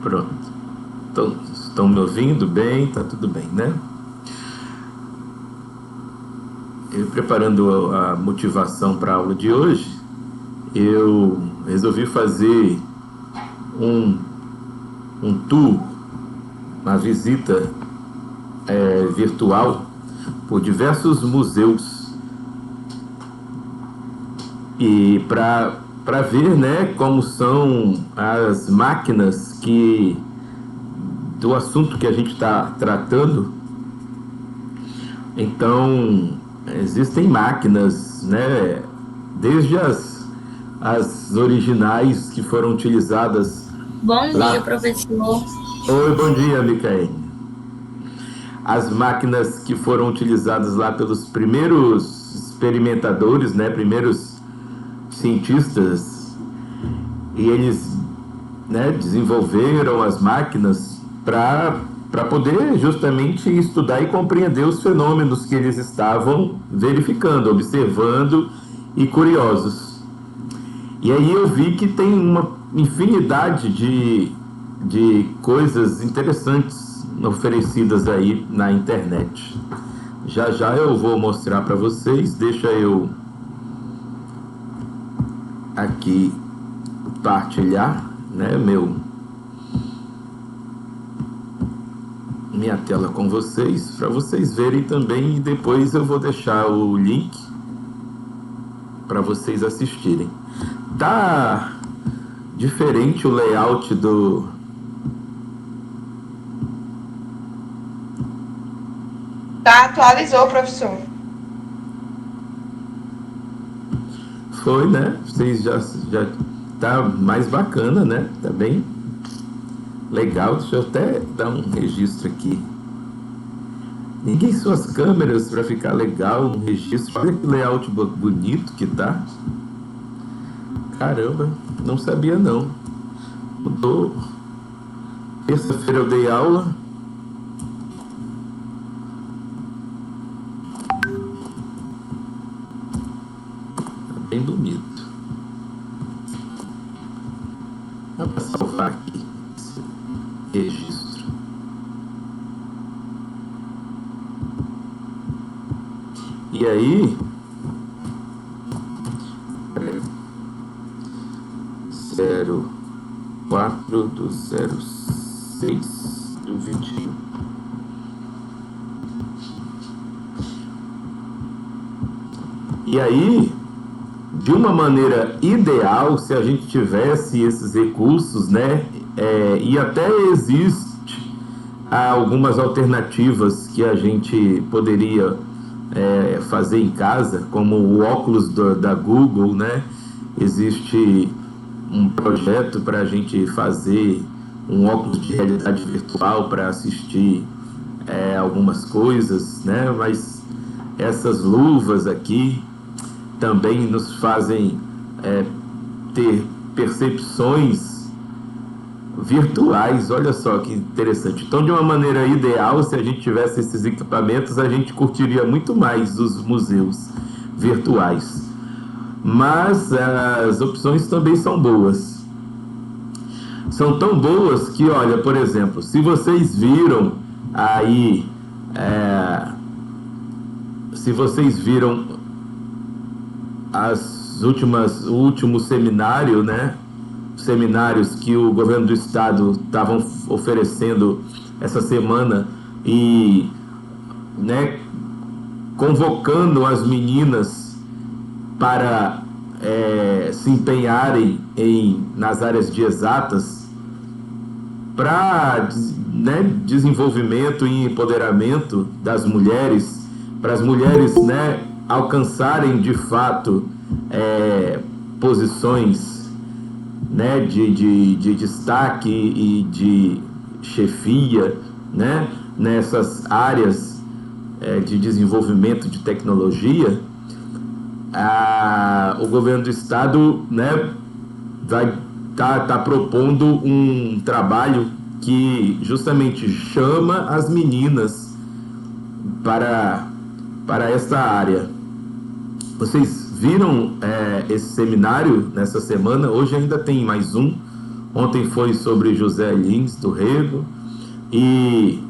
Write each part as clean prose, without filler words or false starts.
Pronto. Então, estão me ouvindo bem? Tá tudo bem, né? Eu preparando a motivação para a aula de hoje, eu resolvi fazer um, um tour, uma visita virtual por diversos museus e para ver, né, como são as máquinas que do assunto que a gente está tratando. Então, existem máquinas, né, desde as originais que foram utilizadas Bom dia, lá. professor. Oi, bom dia, Micael. As máquinas que foram utilizadas lá pelos primeiros experimentadores, né, primeiros cientistas, e eles, né, desenvolveram as máquinas para poder justamente estudar e compreender os fenômenos que eles estavam verificando, observando e curiosos. E aí eu vi que tem uma infinidade de coisas interessantes oferecidas aí na internet. Já já eu vou mostrar para vocês, deixa eu aqui partilhar, né, minha tela com vocês, para vocês verem também, e depois eu vou deixar o link para vocês assistirem. Tá diferente o layout do... Tá, atualizou, professor. Foi, né? Vocês já tá mais bacana, né? Tá bem legal. Deixa eu até dar um registro aqui. Liguem suas câmeras para ficar legal um registro. Olha que layout bonito que tá. Caramba, não sabia não. Mudou. Terça-feira eu dei aula. Tá bem bonito. Dá para salvar aqui esse registro. E aí, 04/06/21. E aí, de uma maneira ideal, se a gente tivesse esses recursos, né, e até existe algumas alternativas que a gente poderia fazer em casa, como o óculos da Google, né? Existe um projeto para a gente fazer um óculos de realidade virtual para assistir algumas coisas, né? Mas essas luvas aqui também nos fazem ter percepções virtuais. Olha só que interessante. Então, de uma maneira ideal, se a gente tivesse esses equipamentos, a gente curtiria muito mais os museus virtuais. Mas as opções também são boas. São tão boas que, olha, por exemplo, se vocês viram aí, se vocês viram o último seminário, né? Seminários que o governo do estado estavam oferecendo essa semana e, né, convocando as meninas para se empenharem nas áreas de exatas para, né, desenvolvimento e empoderamento das mulheres, para as mulheres, né, alcançarem de fato posições, né, de destaque e de chefia, né, nessas áreas de desenvolvimento de tecnologia. O governo do estado, né, vai tá propondo um trabalho que justamente chama as meninas para esta área. Vocês viram esse seminário nessa semana? Hoje ainda tem mais um. Ontem foi sobre José Lins do Rego, e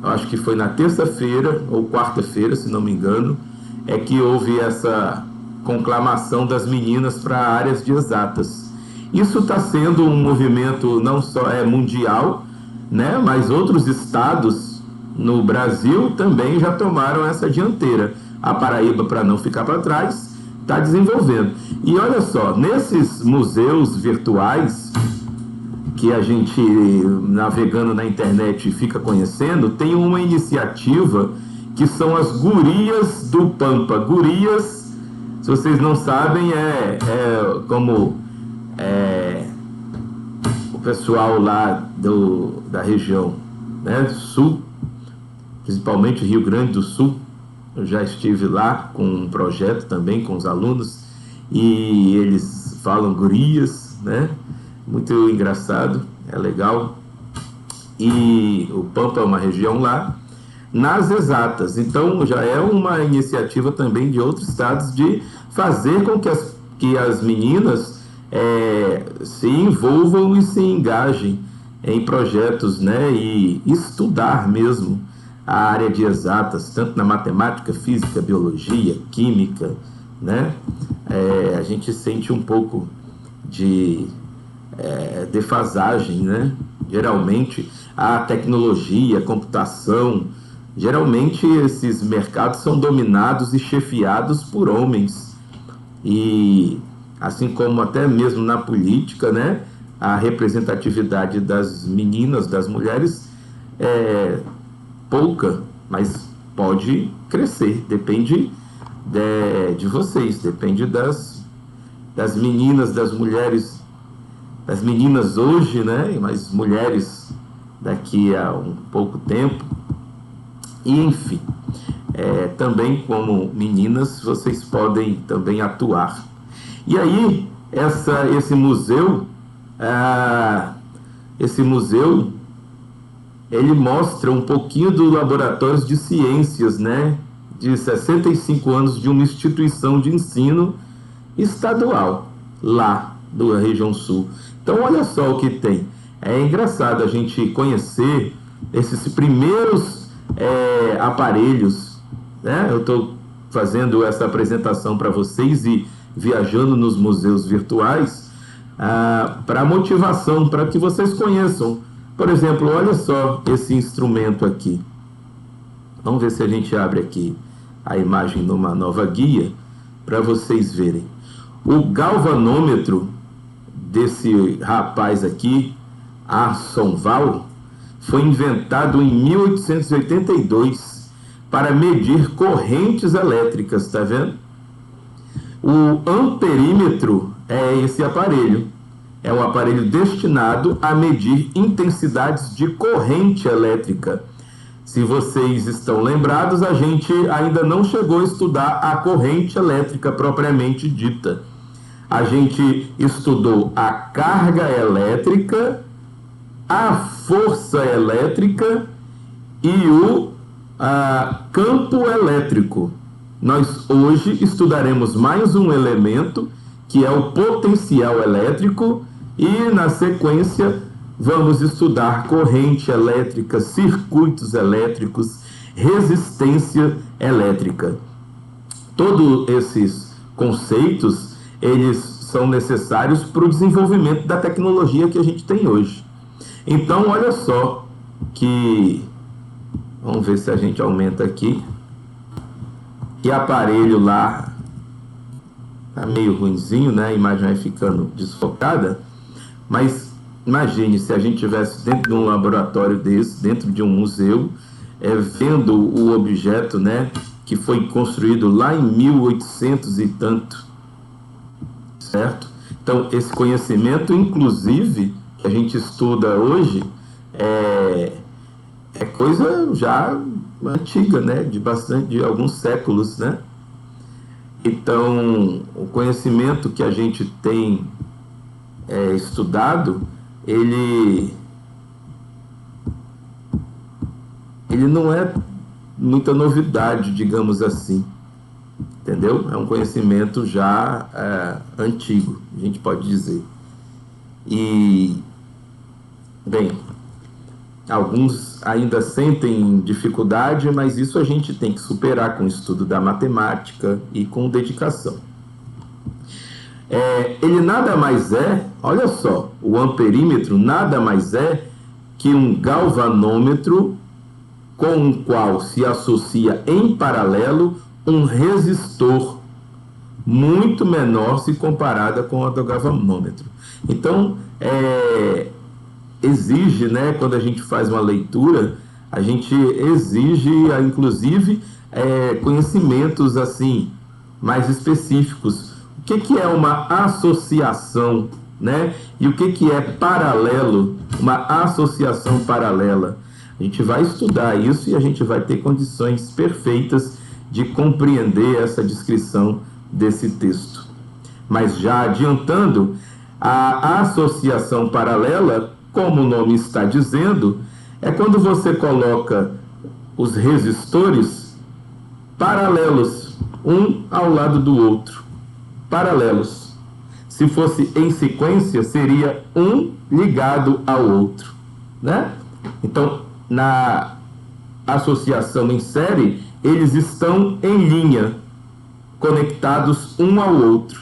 acho que foi na terça-feira ou quarta-feira, se não me engano, é que houve essa conclamação das meninas para áreas de exatas. Isso está sendo um movimento não só mundial, né, mas outros estados no Brasil também já tomaram essa dianteira. A Paraíba, para não ficar para trás, está desenvolvendo. E olha só, nesses museus virtuais que a gente, navegando na internet, fica conhecendo, tem uma iniciativa que são as Gurias do Pampa. Gurias, se vocês não sabem, como o pessoal lá da região, né, sul, principalmente Rio Grande do Sul. Eu já estive lá com um projeto também com os alunos, e eles falam gurias, né? Muito engraçado, é legal. E o Pampa é uma região lá, nas exatas. Então já é uma iniciativa também de outros estados de fazer com que as meninas se envolvam e se engajem em projetos, né? E estudar mesmo a área de exatas, tanto na matemática, física, biologia, química, né? A gente sente um pouco de defasagem, né? Geralmente a tecnologia, a computação, geralmente esses mercados são dominados e chefiados por homens. E assim como até mesmo na política, né? A representatividade das meninas, das mulheres é pouca, mas pode crescer, depende de vocês, depende das meninas, das mulheres, das meninas hoje, né, mas mulheres daqui a um pouco tempo, e enfim, também como meninas vocês podem também atuar. E aí, esse museu, ele mostra um pouquinho do Laboratórios de Ciências, né, de 65 anos de uma instituição de ensino estadual, lá da região sul. Então, olha só o que tem. É engraçado a gente conhecer esses primeiros aparelhos, né? Eu estou fazendo essa apresentação para vocês e viajando nos museus virtuais para motivação, para que vocês conheçam. Por exemplo, olha só esse instrumento aqui. Vamos ver se a gente abre aqui a imagem numa nova guia para vocês verem. O galvanômetro desse rapaz aqui, Arsonval, foi inventado em 1882 para medir correntes elétricas, tá vendo? O amperímetro é esse aparelho. É um aparelho destinado a medir intensidades de corrente elétrica. Se vocês estão lembrados, a gente ainda não chegou a estudar a corrente elétrica propriamente dita. A gente estudou a carga elétrica, a força elétrica e o campo elétrico. Nós hoje estudaremos mais um elemento, que é o potencial elétrico, e na sequência vamos estudar corrente elétrica, circuitos elétricos, resistência elétrica. Todos esses conceitos, eles são necessários para o desenvolvimento da tecnologia que a gente tem hoje. Então, olha só que... Vamos ver se a gente aumenta aqui. Que aparelho lá tá meio ruinzinho, né? A imagem vai ficando desfocada. Mas imagine se a gente estivesse dentro de um laboratório desse, dentro de um museu, vendo o objeto, né, que foi construído lá em 1800 e tanto, certo? Então, esse conhecimento, inclusive, que a gente estuda hoje, é coisa já antiga, né, de alguns séculos, né? Então, o conhecimento que a gente tem estudado, ele não é muita novidade, digamos assim, entendeu? É um conhecimento já antigo, a gente pode dizer. E Bem, alguns ainda sentem dificuldade, mas isso a gente tem que superar com o estudo da matemática e com dedicação. Ele nada mais é, olha só, o amperímetro nada mais é que um galvanômetro com o qual se associa em paralelo um resistor muito menor se comparada com a do galvanômetro. Então, exige, né, quando a gente faz uma leitura, a gente exige, inclusive, conhecimentos assim mais específicos. O que é uma associação, né? E o que é paralelo, uma associação paralela? A gente vai estudar isso e a gente vai ter condições perfeitas de compreender essa descrição desse texto. Mas já adiantando, a associação paralela, como o nome está dizendo, é quando você coloca os resistores paralelos, um ao lado do outro. Paralelos. Se fosse em sequência, seria um ligado ao outro, né? Então, na associação em série, eles estão em linha, conectados um ao outro.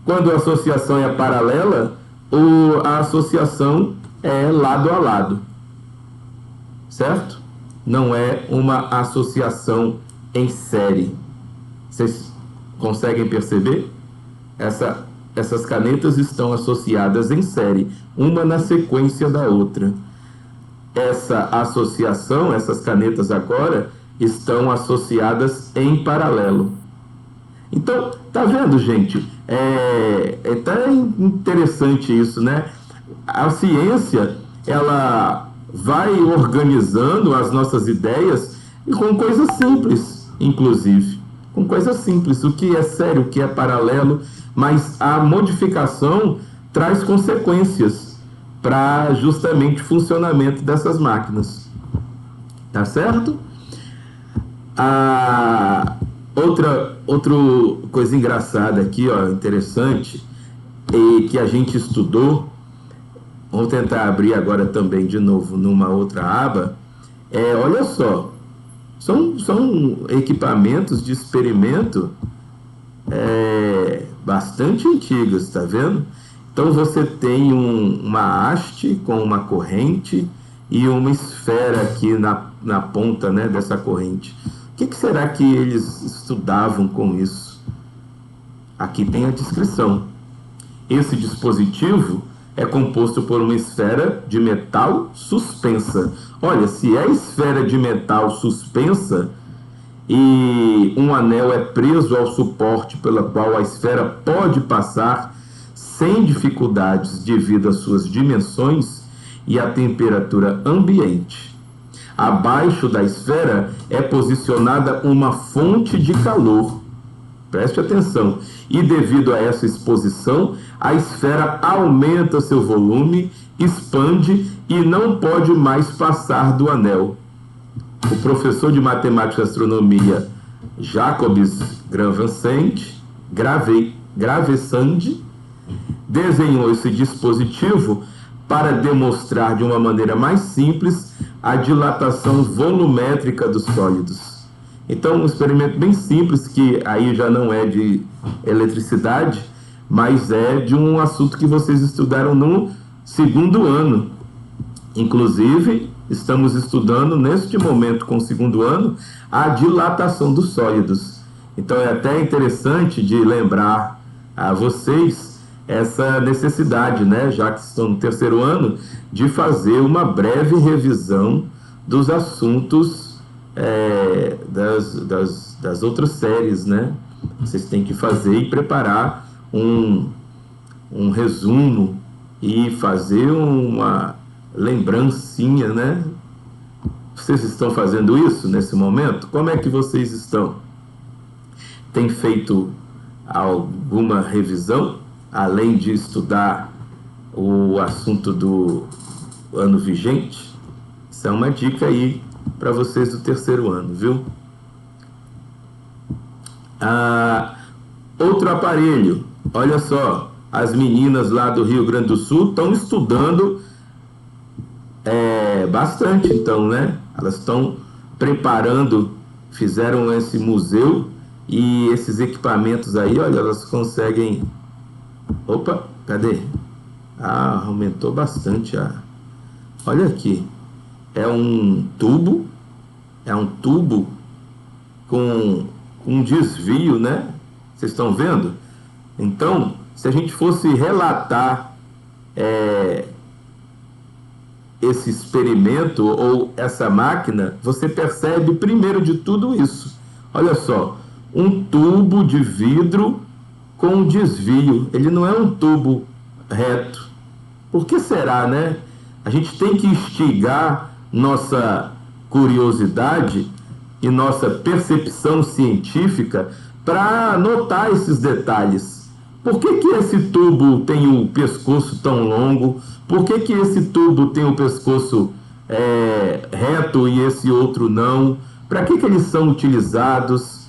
Quando a associação é paralela, a associação é lado a lado, certo? Não é uma associação em série. Vocês conseguem perceber? Essas canetas estão associadas em série, uma na sequência da outra. Essa associação, essas canetas agora, estão associadas em paralelo. Então, tá vendo, gente? É até interessante isso, né? A ciência, ela vai organizando as nossas ideias e com coisas simples, inclusive. Com coisas simples, o que é sério, o que é paralelo, mas a modificação traz consequências para justamente o funcionamento dessas máquinas. Tá certo? Outra coisa engraçada aqui, ó, interessante, e que a gente estudou, vamos tentar abrir agora também de novo numa outra aba, olha só, são equipamentos de experimento bastante antigos, tá vendo? Então você tem uma haste com uma corrente e uma esfera aqui na ponta, né, dessa corrente. O que será que eles estudavam com isso? Aqui tem a descrição. Esse dispositivo é composto por uma esfera de metal suspensa. Olha, se é esfera de metal suspensa e um anel é preso ao suporte pela qual a esfera pode passar sem dificuldades devido às suas dimensões e à temperatura ambiente. Abaixo da esfera é posicionada uma fonte de calor. Preste atenção. E devido a essa exposição, a esfera aumenta seu volume, expande e não pode mais passar do anel. O professor de matemática e astronomia Jacobs Gravesand desenhou esse dispositivo para demonstrar de uma maneira mais simples a dilatação volumétrica dos sólidos. Então, um experimento bem simples, que aí já não é de eletricidade, mas é de um assunto que vocês estudaram no segundo ano. Inclusive, estamos estudando neste momento, com o segundo ano, a dilatação dos sólidos. Então, é até interessante de lembrar a vocês essa necessidade, né, já que estão no terceiro ano, de fazer uma breve revisão dos assuntos das outras séries, né? Vocês têm que fazer e preparar um resumo e fazer uma lembrancinha, né? Vocês estão fazendo isso nesse momento? Como é que vocês estão? Tem feito alguma revisão, além de estudar o assunto do ano vigente? Isso é uma dica aí para vocês do terceiro ano, viu? Outro aparelho, olha só, as meninas lá do Rio Grande do Sul estão estudando bastante, então, né? Elas estão preparando, fizeram esse museu e esses equipamentos aí, olha, elas conseguem... Opa, cadê? Ah, aumentou bastante a... Olha aqui, é um tubo com um desvio, né? Vocês estão vendo? Então, se a gente fosse relatar esse experimento ou essa máquina, você percebe primeiro de tudo isso. Olha só, um tubo de vidro com um desvio. Ele não é um tubo reto. Por que será, né? A gente tem que instigar nossa curiosidade e nossa percepção científica para notar esses detalhes. Por que que esse tubo tem o pescoço tão longo? Por que que esse tubo tem o pescoço reto e esse outro não? Para que que eles são utilizados?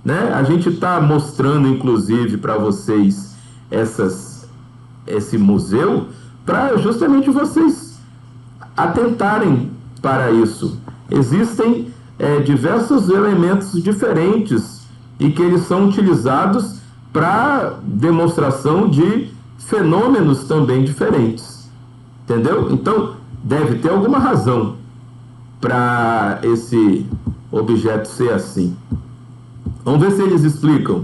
Né? A gente está mostrando, inclusive, para vocês esse museu, para justamente vocês atentarem para isso. Existem diversos elementos diferentes e que eles são utilizados para demonstração de fenômenos também diferentes. Entendeu? Então, deve ter alguma razão para esse objeto ser assim. Vamos ver se eles explicam.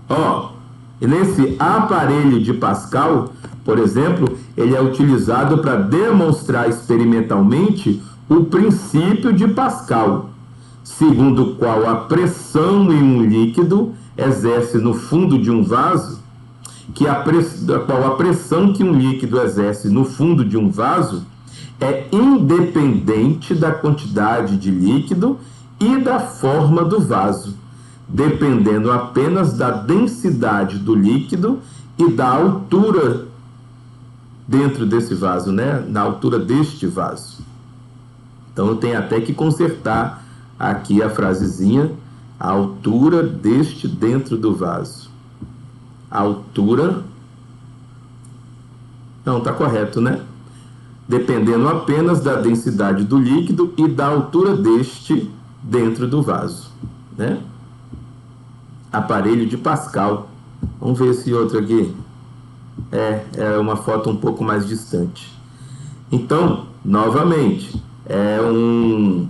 Ó, nesse aparelho de Pascal, por exemplo, ele é utilizado para demonstrar experimentalmente o princípio de Pascal, segundo o qual a pressão em um líquido exerce no fundo de um vaso, qual a pressão que um líquido exerce no fundo de um vaso é independente da quantidade de líquido e da forma do vaso, dependendo apenas da densidade do líquido e da altura dentro desse vaso, né? Na altura deste vaso. Então eu tenho até que consertar aqui a frasezinha, a altura deste dentro do vaso. A altura... Não, está correto, né? Dependendo apenas da densidade do líquido e da altura deste dentro do vaso, né? Aparelho de Pascal. Vamos ver esse outro aqui. É uma foto um pouco mais distante. Então, novamente, é um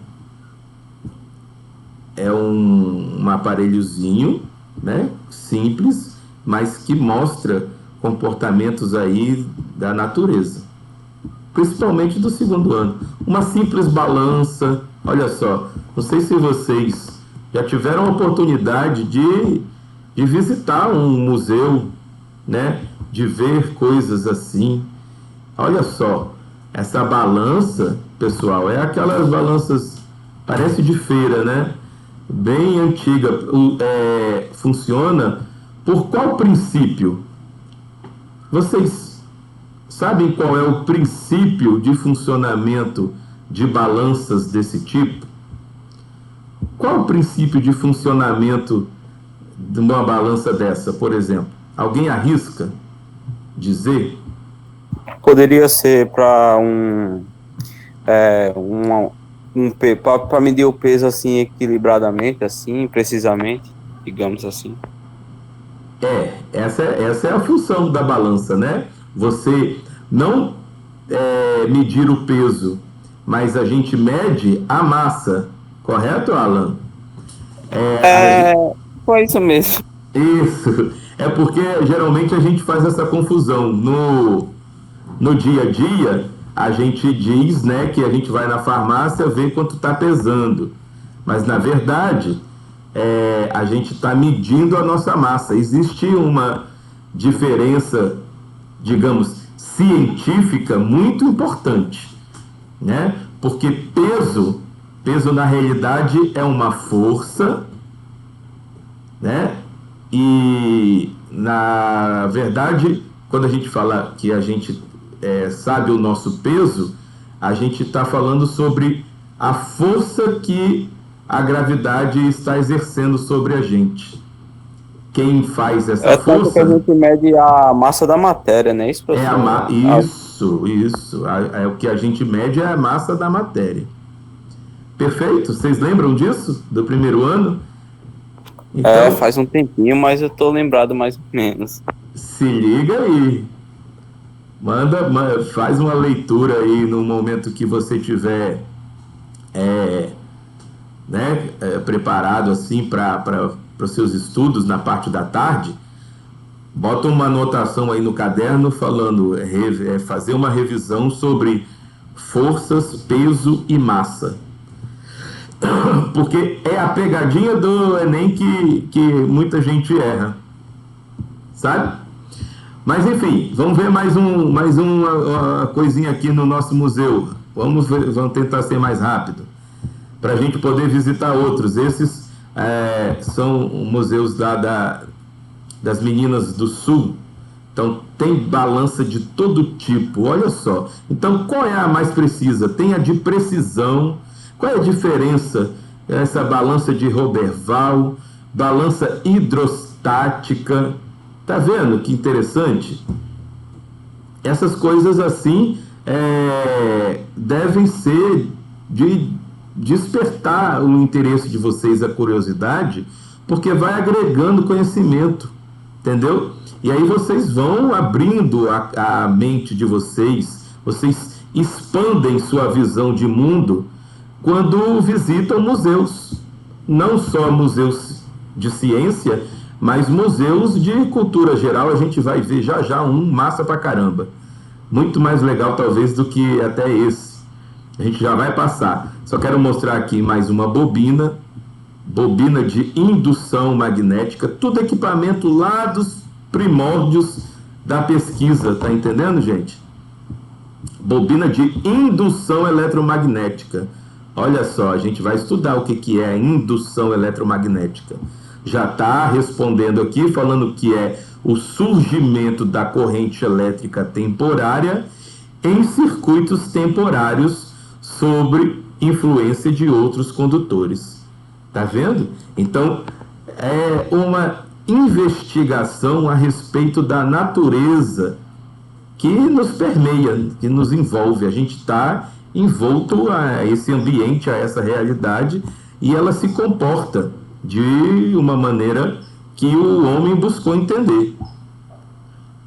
aparelhozinho, né? Simples, mas que mostra comportamentos aí da natureza, principalmente do segundo ano. Uma simples balança, olha só, não sei se vocês já tiveram a oportunidade de visitar um museu, né? De ver coisas assim. Olha só, essa balança, pessoal, é aquelas balanças, parece de feira, né? Bem antiga. Funciona por qual princípio? Vocês sabem qual é o princípio de funcionamento de balanças desse tipo? Qual o princípio de funcionamento de uma balança dessa, por exemplo? Alguém arrisca dizer? Poderia ser para para medir o peso assim equilibradamente, assim, precisamente, digamos assim. Essa é a função da balança, né? Você não medir o peso, mas a gente mede a massa, correto, Alan? Foi isso mesmo. Isso, é porque geralmente a gente faz essa confusão. No dia a dia, a gente diz, né, que a gente vai na farmácia ver quanto está pesando, mas na verdade a gente está medindo a nossa massa. Existe uma diferença, digamos, científica muito importante, né? Porque peso na realidade é uma força, né? E na verdade, quando a gente fala que a gente sabe o nosso peso, a gente está falando sobre a força que a gravidade está exercendo sobre a gente. quem faz essa É tanto que a força gente mede a massa da matéria, né? Isso, é professor? isso. É o que a gente mede é a massa da matéria. Perfeito? Vocês lembram disso? Do primeiro ano? Então, Faz um tempinho, mas eu tô lembrado mais ou menos. se liga aí. Faz uma leitura aí no momento que você tiver preparado assim para os seus estudos na parte da tarde. Bota uma anotação aí no caderno falando, fazer uma revisão sobre forças, peso e massa. Porque é a pegadinha do Enem que muita gente erra. Sabe? Mas enfim, vamos ver mais uma coisinha aqui no nosso museu. Vamos tentar ser mais rápido, para a gente poder visitar outros. Esses são museus das meninas do Sul. Então tem balança de todo tipo, olha só. Então qual é a mais precisa? Tem a de precisão. Qual é a diferença? Essa balança de Roberval, balança hidrostática. Tá vendo que interessante? Essas coisas assim devem ser de despertar o interesse de vocês, a curiosidade, porque vai agregando conhecimento, entendeu? E aí vocês vão abrindo a mente de vocês expandem sua visão de mundo quando visitam museus. Não só museus de ciência, mas museus de cultura geral. A gente vai ver já um massa pra caramba. Muito mais legal talvez do que até esse. A gente já vai passar. Só quero mostrar aqui mais uma bobina de indução magnética, tudo equipamento lá dos primórdios da pesquisa, tá entendendo, gente? Bobina de indução eletromagnética. Olha só, a gente vai estudar o que é indução eletromagnética. Já está respondendo aqui, falando que é o surgimento da corrente elétrica temporária em circuitos temporários sobre influência de outros condutores. Tá vendo? Então, é uma investigação a respeito da natureza que nos permeia, que nos envolve. A gente está envolto a esse ambiente, a essa realidade, e ela se comporta de uma maneira que o homem buscou entender.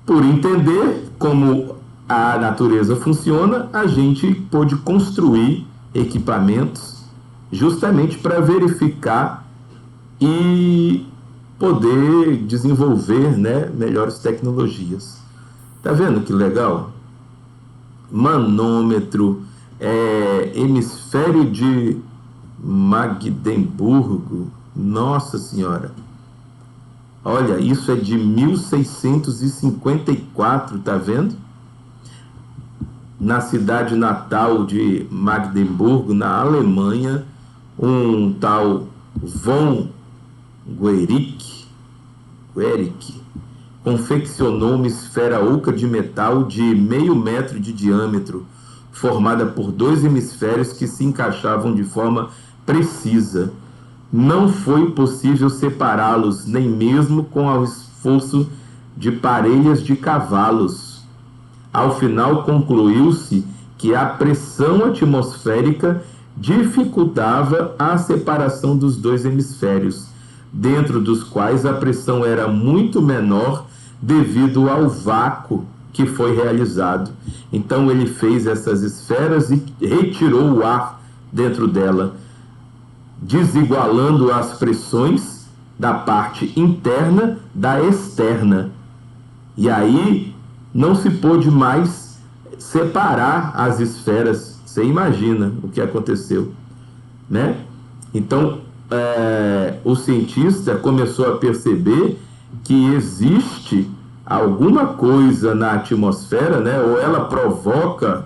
Por entender como a natureza funciona, a gente pôde construir equipamentos justamente para verificar e poder desenvolver, né, melhores tecnologias. Tá vendo que legal? Manômetro, hemisfério de Magdeburgo. Nossa Senhora! Olha, isso é de 1654, tá vendo? Na cidade natal de Magdeburgo, na Alemanha, um tal von Guericke confeccionou uma esfera oca de metal de 0,5 metro de diâmetro, formada por 2 hemisférios que se encaixavam de forma precisa. Não foi possível separá-los, nem mesmo com o esforço de parelhas de cavalos. Ao final, concluiu-se que a pressão atmosférica dificultava a separação dos 2 hemisférios, dentro dos quais a pressão era muito menor devido ao vácuo que foi realizado. Então ele fez essas esferas e retirou o ar dentro dela, desigualando as pressões da parte interna da externa. E aí não se pôde mais separar as esferas. Você imagina o que aconteceu, né? Então o cientista começou a perceber que existe alguma coisa na atmosfera, né? Ou ela provoca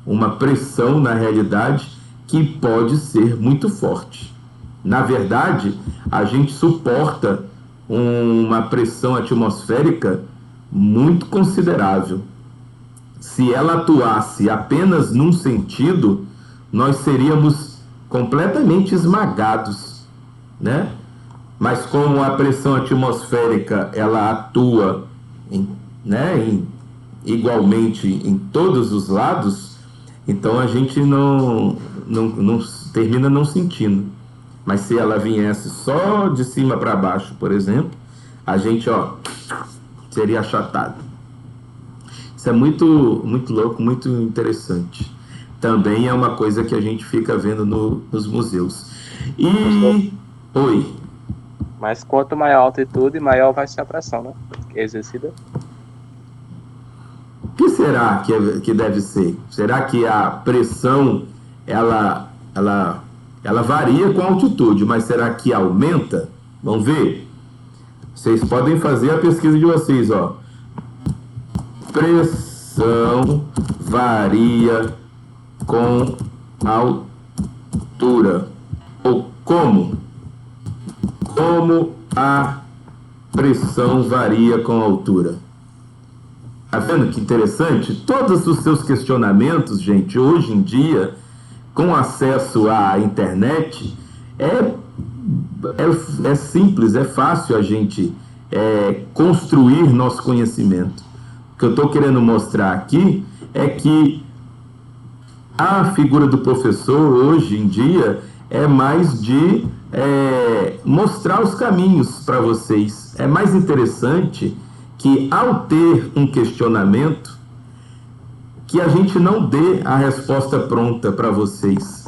uma pressão na realidade que pode ser muito forte. Na verdade, a gente suporta uma pressão atmosférica muito considerável. Se ela atuasse apenas num sentido, nós seríamos completamente esmagados, né? mas como a pressão atmosférica ela atua igualmente em todos os lados, então a gente não termina não sentindo. Mas se ela viesse só de cima para baixo, por exemplo, a gente seria achatado. Isso é muito, muito louco, muito interessante. Também é uma coisa que a gente fica vendo nos museus. E... Oi. Mas quanto maior a altitude, maior vai ser a pressão, né? Exercida. O que será que deve ser? Será que a pressão ela varia com a altitude, mas será que aumenta? Vamos ver. Vocês podem fazer a pesquisa de vocês, ó. Pressão varia com altura. Ou como? Como a pressão varia com a altura? Tá vendo que interessante? Todos os seus questionamentos, gente, hoje em dia, com acesso à internet, é simples, é fácil a gente construir nosso conhecimento. O que eu estou querendo mostrar aqui é que a figura do professor, hoje em dia, é mais de mostrar os caminhos para vocês. É mais interessante que, ao ter um questionamento, que a gente não dê a resposta pronta para vocês.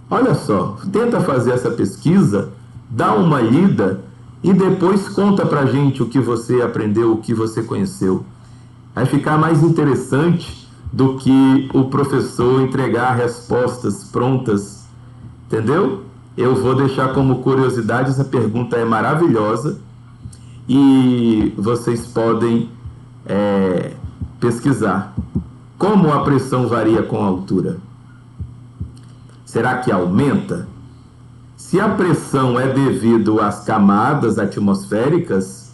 Olha só, tenta fazer essa pesquisa, dá uma lida e depois conta para a gente o que você aprendeu, o que você conheceu. Vai ficar mais interessante do que o professor entregar respostas prontas, entendeu? Eu vou deixar como curiosidade, essa pergunta é maravilhosa e vocês podem pesquisar. Como a pressão varia com a altura? Será que aumenta? Se a pressão é devido às camadas atmosféricas,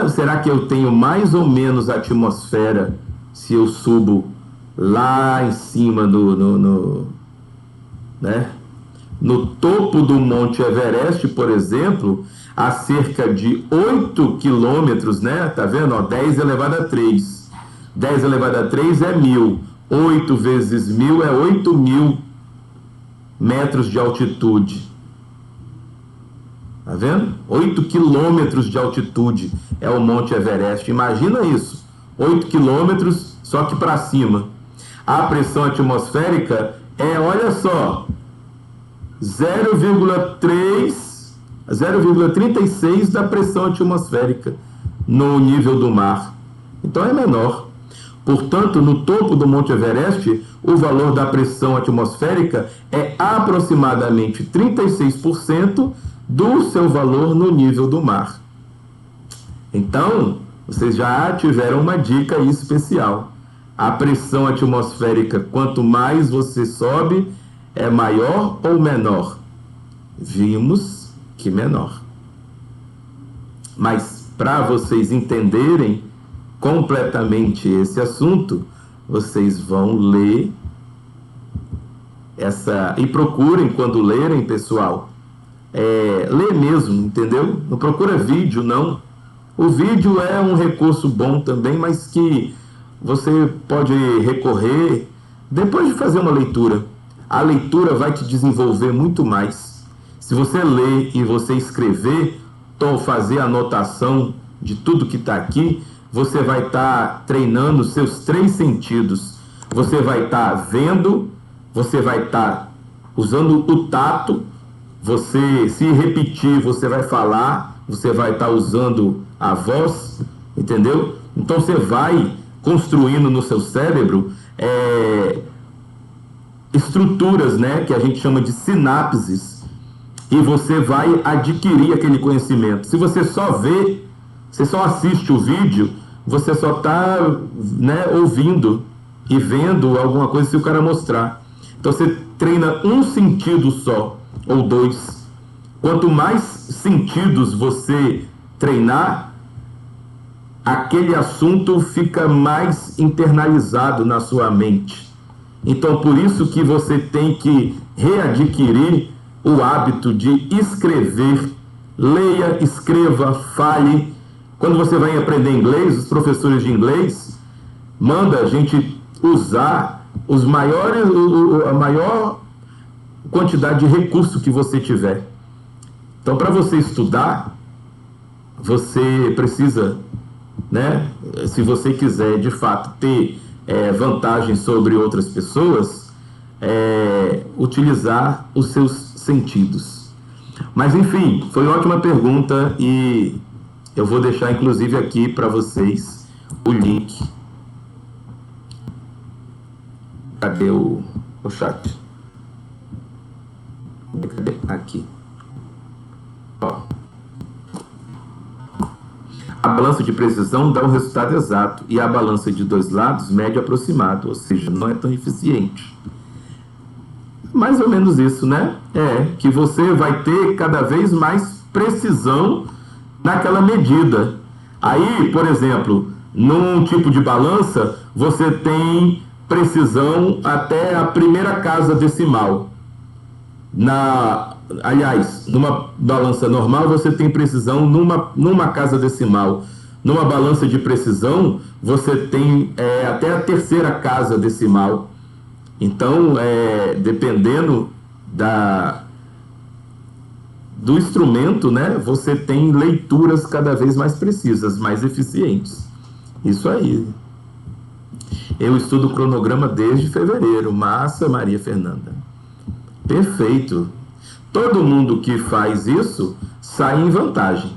será que eu tenho mais ou menos atmosfera se eu subo lá em cima no topo do Monte Everest, por exemplo, a cerca de 8 quilômetros, né? Tá vendo? 10 elevado a 3. 10 elevado a 3 é 1000. 8 vezes 1000 é 8.000 metros de altitude. Tá vendo? 8 quilômetros de altitude é o Monte Everest. Imagina isso. 8 quilômetros, só que para cima. A pressão atmosférica olha só, 0,36 da pressão atmosférica no nível do mar. Então é menor. Portanto, no topo do Monte Everest, o valor da pressão atmosférica é aproximadamente 36% do seu valor no nível do mar. Então, vocês já tiveram uma dica aí especial. A pressão atmosférica, quanto mais você sobe, é maior ou menor? Vimos que menor. Mas, para vocês entenderem completamente esse assunto, vocês vão ler e procurem, quando lerem, pessoal, ler mesmo, entendeu? Não procura vídeo, não. O vídeo é um recurso bom também, mas que você pode recorrer depois de fazer uma leitura. A leitura vai te desenvolver muito mais. Se você ler e você escrever, ou fazer anotação de tudo que está aqui, você vai estar treinando seus 3 sentidos. Você vai estar vendo, você vai estar usando o tato, você, se repetir, você vai falar, você vai estar usando a voz, entendeu? Então você vai construindo no seu cérebro estruturas, né, que a gente chama de sinapses, e você vai adquirir aquele conhecimento. Se você só vê, você só assiste o vídeo, você só está, né, ouvindo e vendo alguma coisa se o cara mostrar. Então você treina um sentido só, ou 2. Quanto mais sentidos você treinar, aquele assunto fica mais internalizado na sua mente. Então, por isso que você tem que readquirir o hábito de escrever. Leia, escreva, fale. Quando você vai aprender inglês, os professores de inglês mandam a gente usar a maior quantidade de recurso que você tiver. Então, para você estudar, você precisa, né, se você quiser de fato ter vantagem sobre outras pessoas, utilizar os seus sentidos. Mas enfim, foi uma ótima pergunta e eu vou deixar inclusive aqui para vocês o link. Cadê o chat? Cadê? Aqui. Ó. A balança de precisão dá um resultado exato e a balança de dois lados, médio aproximado, ou seja, não é tão eficiente. Mais ou menos isso, né? Que você vai ter cada vez mais precisão naquela medida. Aí, por exemplo, num tipo de balança, você tem precisão até a primeira casa decimal. Aliás, numa balança normal, você tem precisão numa casa decimal. Numa balança de precisão, você tem até a terceira casa decimal. Então, dependendo do instrumento, né, você tem leituras cada vez mais precisas, mais eficientes. Isso aí. Eu estudo cronograma desde fevereiro. Massa, Maria Fernanda. Perfeito. Todo mundo que faz isso sai em vantagem.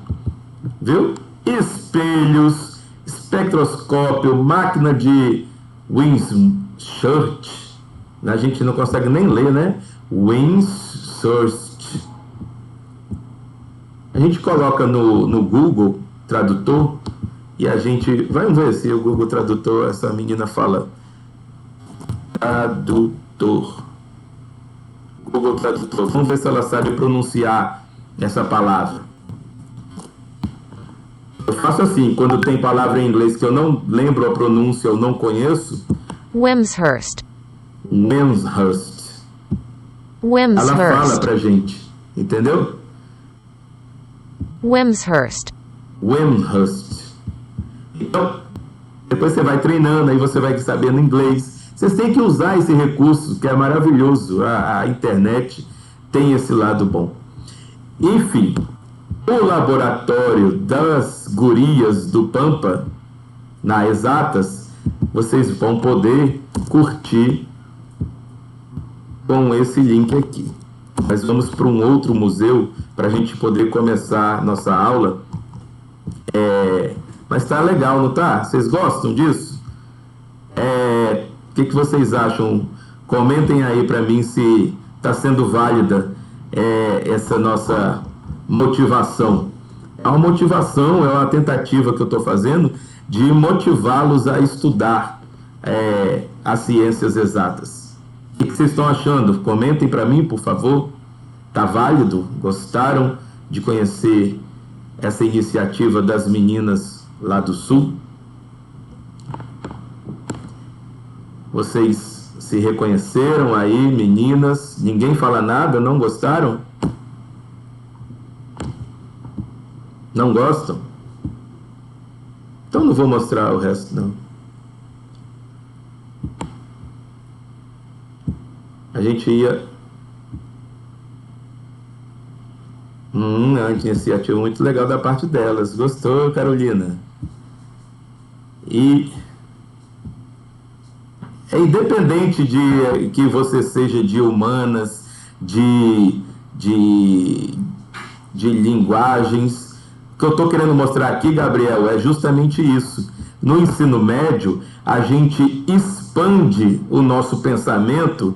Viu? Espelhos, espectroscópio, máquina de Windsurst. A gente não consegue nem ler, né? Windsurst. A gente coloca no Google Tradutor e a gente... Vamos ver se o Google Tradutor, essa menina fala tradutor. Google Tradutor. Vamos ver se ela sabe pronunciar essa palavra. Eu faço assim, quando tem palavra em inglês que eu não lembro a pronúncia, eu não conheço. Wimshurst. Wimshurst. Wimshurst. Ela fala pra gente, entendeu? Wimshurst. Wimshurst. Então, depois você vai treinando, aí você vai sabendo inglês. Vocês têm que usar esse recurso, que é maravilhoso. A internet tem esse lado bom. Enfim, o laboratório das gurias do Pampa, na Exatas, vocês vão poder curtir com esse link aqui. Nós vamos para um outro museu para a gente poder começar nossa aula. Mas tá legal, não tá? Vocês gostam disso? O que vocês acham? Comentem aí para mim se está sendo válida essa nossa motivação. É uma motivação, é uma tentativa que eu estou fazendo de motivá-los a estudar as ciências exatas. O que vocês estão achando? Comentem para mim, por favor. Tá válido? Gostaram de conhecer essa iniciativa das meninas lá do Sul? Vocês se reconheceram aí, meninas? Ninguém fala nada? Não gostaram? Não gostam? Então não vou mostrar o resto, não. A gente ia... A iniciativa muito legal da parte delas. Gostou, Carolina? E... é independente de que você seja de humanas, de linguagens. O que eu estou querendo mostrar aqui, Gabriel, é justamente isso. No ensino médio, a gente expande o nosso pensamento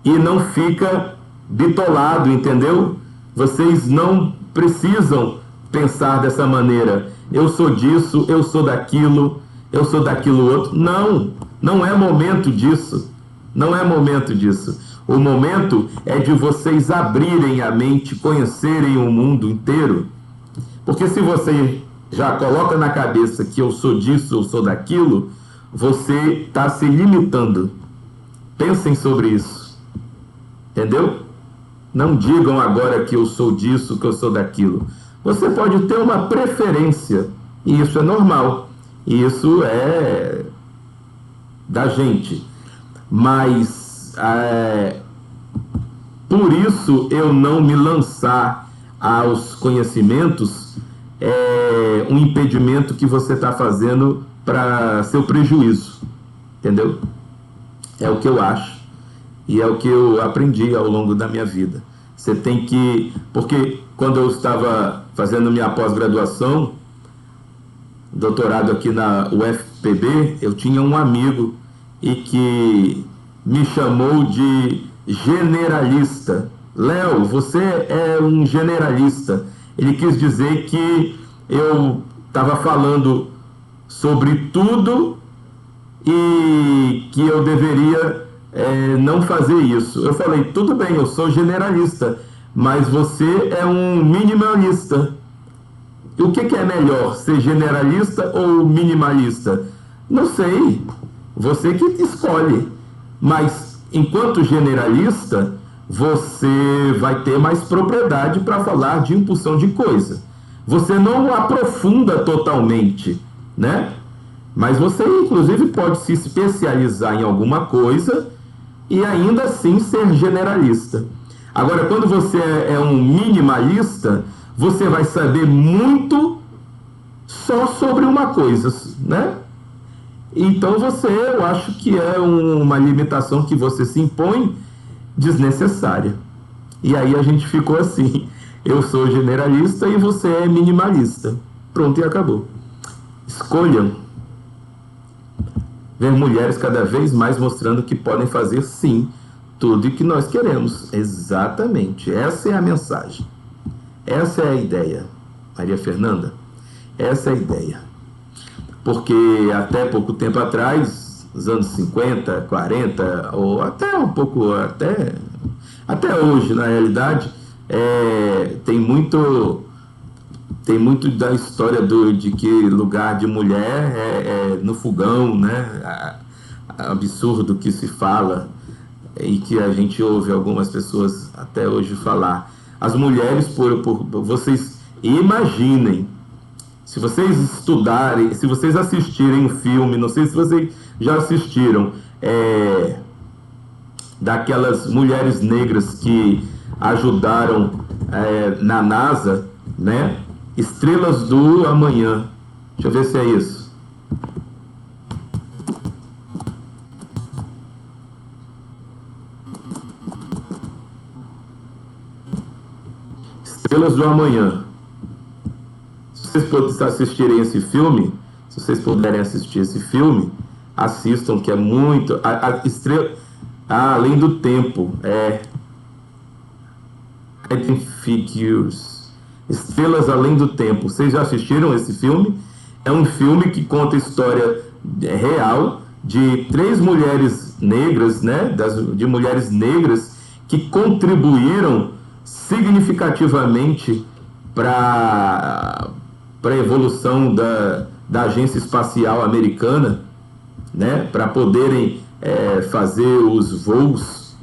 e não fica bitolado, entendeu? Vocês não precisam pensar dessa maneira. Eu sou disso, eu sou daquilo outro. Não é momento disso. Não é momento disso. O momento é de vocês abrirem a mente, conhecerem o mundo inteiro. Porque se você já coloca na cabeça que eu sou disso, eu sou daquilo, você está se limitando. Pensem sobre isso. Entendeu? Não digam agora que eu sou disso, que eu sou daquilo. Você pode ter uma preferência, e isso é normal. Isso é da gente. Mas por isso eu não me lançar aos conhecimentos é um impedimento que você está fazendo para seu prejuízo. Entendeu? É o que eu acho. E é o que eu aprendi ao longo da minha vida. Você tem que... Porque quando eu estava fazendo minha pós-graduação, doutorado aqui na UFPB, eu tinha um amigo e que me chamou de generalista. Léo, você é um generalista. Ele quis dizer que eu estava falando sobre tudo e que eu deveria não fazer isso. Eu falei, tudo bem, eu sou generalista, mas você é um minimalista. O que é melhor, ser generalista ou minimalista? Não sei, você que escolhe. Mas, enquanto generalista, você vai ter mais propriedade para falar de impulsão de coisa. Você não aprofunda totalmente, né? Mas você, inclusive, pode se especializar em alguma coisa e ainda assim ser generalista. Agora, quando você é um minimalista, você vai saber muito só sobre uma coisa, né? Então eu acho que é uma limitação que você se impõe desnecessária. E aí a gente ficou assim, eu sou generalista e você é minimalista. Pronto, e acabou. Escolham ver mulheres cada vez mais mostrando que podem fazer, sim, tudo o que nós queremos. Exatamente, essa é a mensagem. Essa é a ideia, Maria Fernanda. Essa é a ideia. Porque até pouco tempo atrás, nos anos 50, 40, ou até um pouco, até hoje, na realidade, tem muito da história de que lugar de mulher é no fogão, né? Absurdo que se fala e que a gente ouve algumas pessoas até hoje falar. As mulheres, vocês imaginem, se vocês estudarem, se vocês assistirem um filme, não sei se vocês já assistiram, daquelas mulheres negras que ajudaram na NASA, né? Estrelas do Amanhã. Deixa eu ver se é isso. Estrelas do Amanhã. Se vocês puderem assistirem esse filme, se vocês puderem assistir esse filme, assistam, que é muito... Além do Tempo. Hidden Figures. Estrelas Além do Tempo. Vocês já assistiram esse filme? É um filme que conta a história real de 3 mulheres negras, né? De mulheres negras que contribuíram significativamente para a evolução da Agência Espacial Americana, né? Para poderem fazer os voos.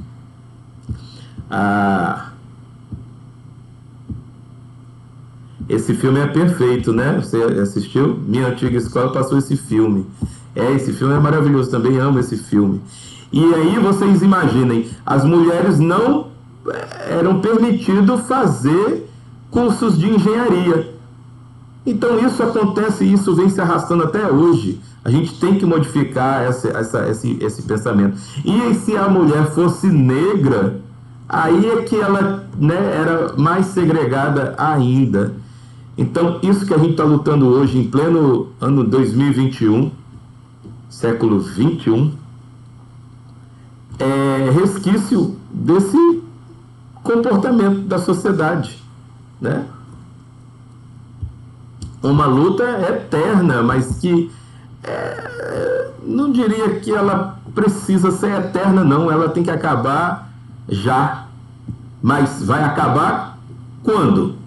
Esse filme é perfeito, né? Você assistiu? Minha antiga escola passou esse filme. Esse filme é maravilhoso, também amo esse filme. E aí vocês imaginem, as mulheres não eram permitidas fazer cursos de engenharia. Então isso acontece, isso vem se arrastando até hoje. A gente tem que modificar esse pensamento. E se a mulher fosse negra, aí é que ela, né, era mais segregada ainda. Então, isso que a gente está lutando hoje, em pleno ano 2021, século 21, é resquício desse comportamento da sociedade, né? Uma luta eterna, mas que não diria que ela precisa ser eterna, não. Ela tem que acabar já. Mas vai acabar quando?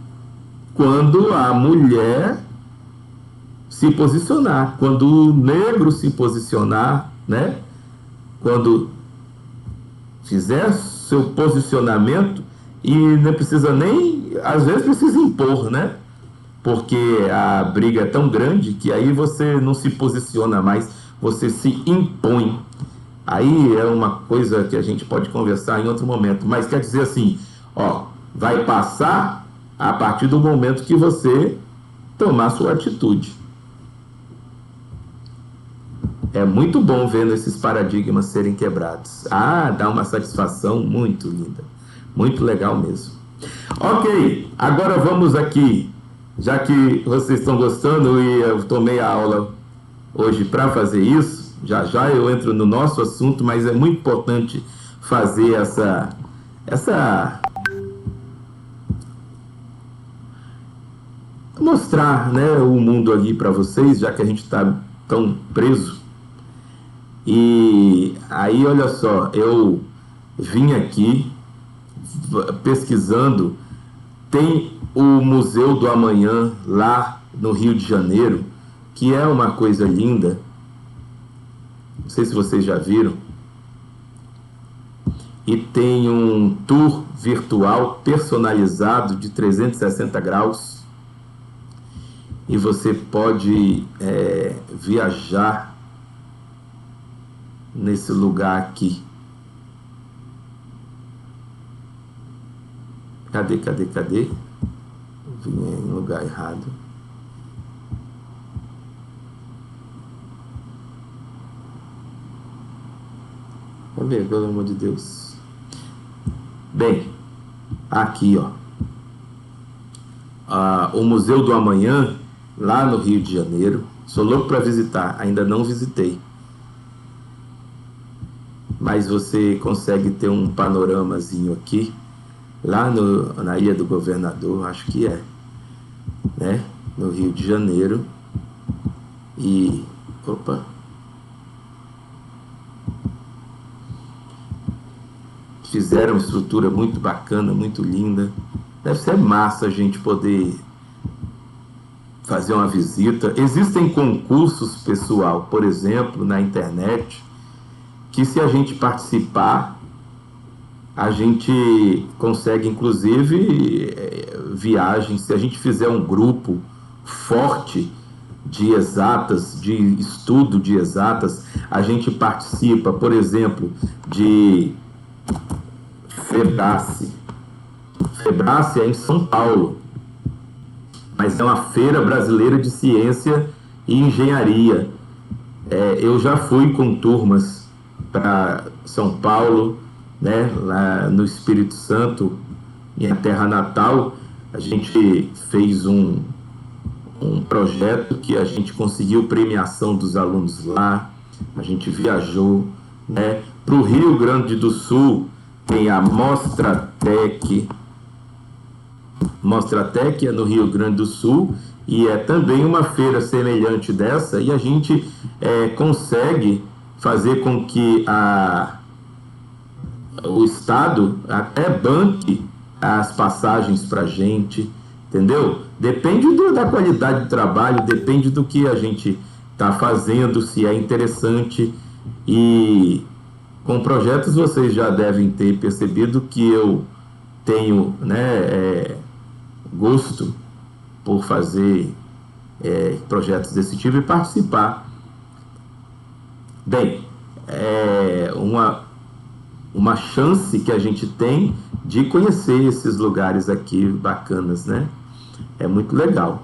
Quando a mulher se posicionar, quando o negro se posicionar, né? Quando fizer seu posicionamento e não precisa nem, às vezes precisa impor, né? Porque a briga é tão grande que aí você não se posiciona mais, você se impõe. Aí é uma coisa que a gente pode conversar em outro momento, mas quer dizer assim, ó, vai passar a partir do momento que você tomar sua atitude. É muito bom vendo esses paradigmas serem quebrados. Ah, dá uma satisfação muito linda, muito legal mesmo. Ok, agora vamos aqui, já que vocês estão gostando e eu tomei a aula hoje para fazer isso, já já eu entro no nosso assunto, mas é muito importante fazer essa mostrar, né, o mundo aqui para vocês, já que a gente está tão preso. E aí, olha só, eu vim aqui pesquisando, tem o Museu do Amanhã lá no Rio de Janeiro, que é uma coisa linda. Não sei se vocês já viram. E tem um tour virtual personalizado de 360 graus. E você pode viajar nesse lugar aqui. Cadê? Vim em lugar errado. Cadê? Pelo amor de Deus. Bem, aqui, ó. O Museu do Amanhã, lá no Rio de Janeiro. Sou louco para visitar, ainda não visitei. Mas você consegue ter um panoramazinho aqui, lá na Ilha do Governador, acho que é, né? No Rio de Janeiro. E, opa, fizeram uma estrutura muito bacana, muito linda. Deve ser massa a gente poder fazer uma visita. Existem concursos, pessoal, por exemplo, na internet, que se a gente participar, a gente consegue, inclusive, viagens. Se a gente fizer um grupo forte de exatas, de estudo de exatas, a gente participa, por exemplo, de FEBRACE. FEBRACE é em São Paulo, mas é uma feira brasileira de ciência e engenharia. Eu já fui com turmas para São Paulo, né, lá no Espírito Santo, minha terra natal. A gente fez um projeto que a gente conseguiu premiação dos alunos lá. A gente viajou, né, para o Rio Grande do Sul. Tem a Mostratec. Mostratec é no Rio Grande do Sul e é também uma feira semelhante dessa, e a gente consegue fazer com que o Estado até banque as passagens para a gente, entendeu? Depende da qualidade do trabalho, depende do que a gente está fazendo, se é interessante. E com projetos vocês já devem ter percebido que eu tenho, né, gosto por fazer projetos desse tipo e participar. Bem, é uma chance que a gente tem de conhecer esses lugares aqui bacanas, né? É muito legal.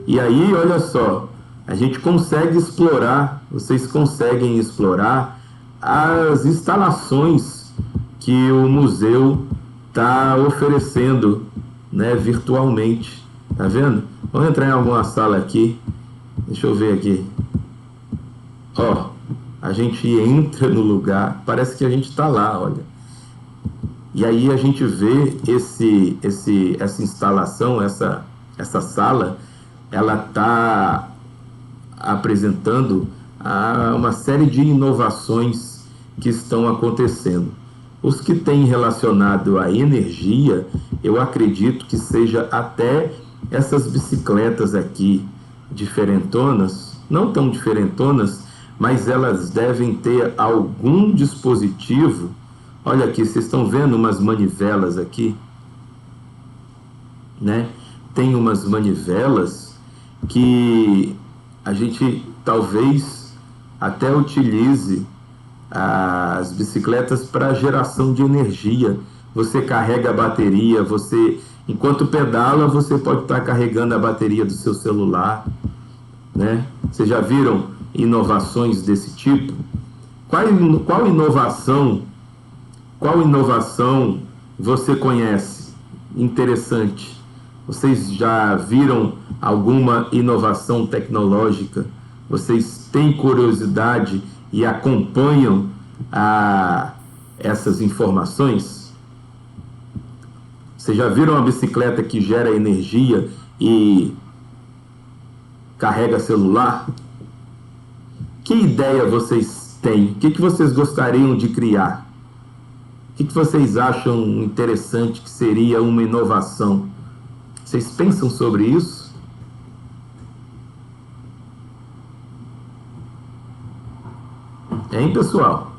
E aí, olha só, a gente consegue explorar, vocês conseguem explorar as instalações que o museu está oferecendo, né, virtualmente. Tá vendo? Vamos entrar em alguma sala aqui. Deixa eu ver aqui. Ó, a gente entra no lugar, parece que a gente está lá, olha. E aí a gente vê essa instalação, essa sala, ela está apresentando uma série de inovações que estão acontecendo. Os que têm relacionado à energia, eu acredito que seja até essas bicicletas aqui, diferentonas, não tão diferentonas, mas elas devem ter algum dispositivo. Olha aqui, vocês estão vendo umas manivelas aqui? né? Tem umas manivelas que a gente talvez até utilize as bicicletas para geração de energia. Você carrega a bateria, enquanto pedala, você pode estar carregando a bateria do seu celular, né? Vocês já viram inovações desse tipo? Qual inovação você conhece interessante? Vocês já viram alguma inovação tecnológica? Vocês têm curiosidade e acompanham essas informações? Vocês já viram uma bicicleta que gera energia e carrega celular? Que ideia vocês têm? O que vocês gostariam de criar? O que vocês acham interessante que seria uma inovação? Vocês pensam sobre isso? Hein, pessoal?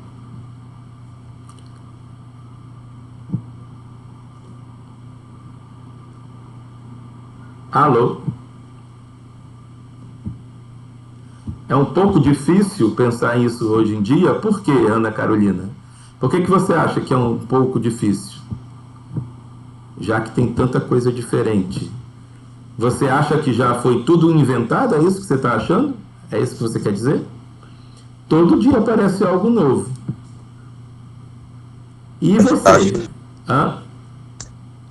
Alô? É um pouco difícil pensar isso hoje em dia. Por quê, Ana Carolina? Por que você acha que é um pouco difícil? Já que tem tanta coisa diferente. Você acha que já foi tudo inventado? É isso que você está achando? É isso que você quer dizer? Todo dia aparece algo novo. E você?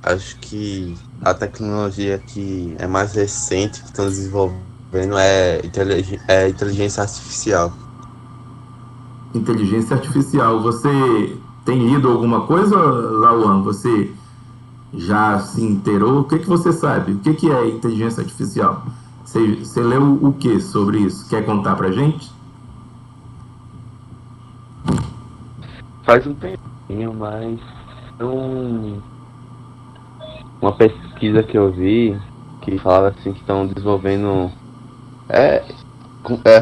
Acho que a tecnologia que é mais recente que estão desenvolvendo é inteligência artificial. Inteligência artificial. Você tem lido alguma coisa, Lauan? Você já se inteirou? O que você sabe? O que é inteligência artificial? Você leu o que sobre isso? Quer contar pra gente? Faz um tempinho, mas uma pesquisa que eu vi que falava assim que estão desenvolvendo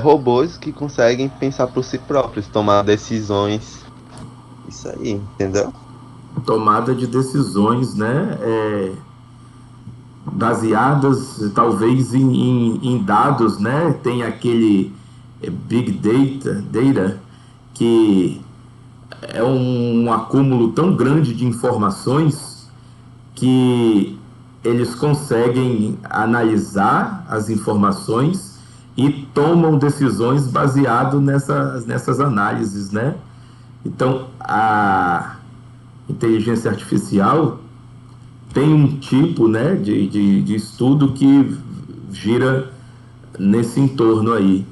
robôs que conseguem pensar por si próprios, tomar decisões. Isso aí, entendeu? Tomada de decisões, né? Baseadas talvez em dados, né? Tem aquele Big Data, que é um acúmulo tão grande de informações que eles conseguem analisar as informações e tomam decisões baseado nessas análises, né? Então, a inteligência artificial tem um tipo, né, de estudo que gira nesse entorno aí.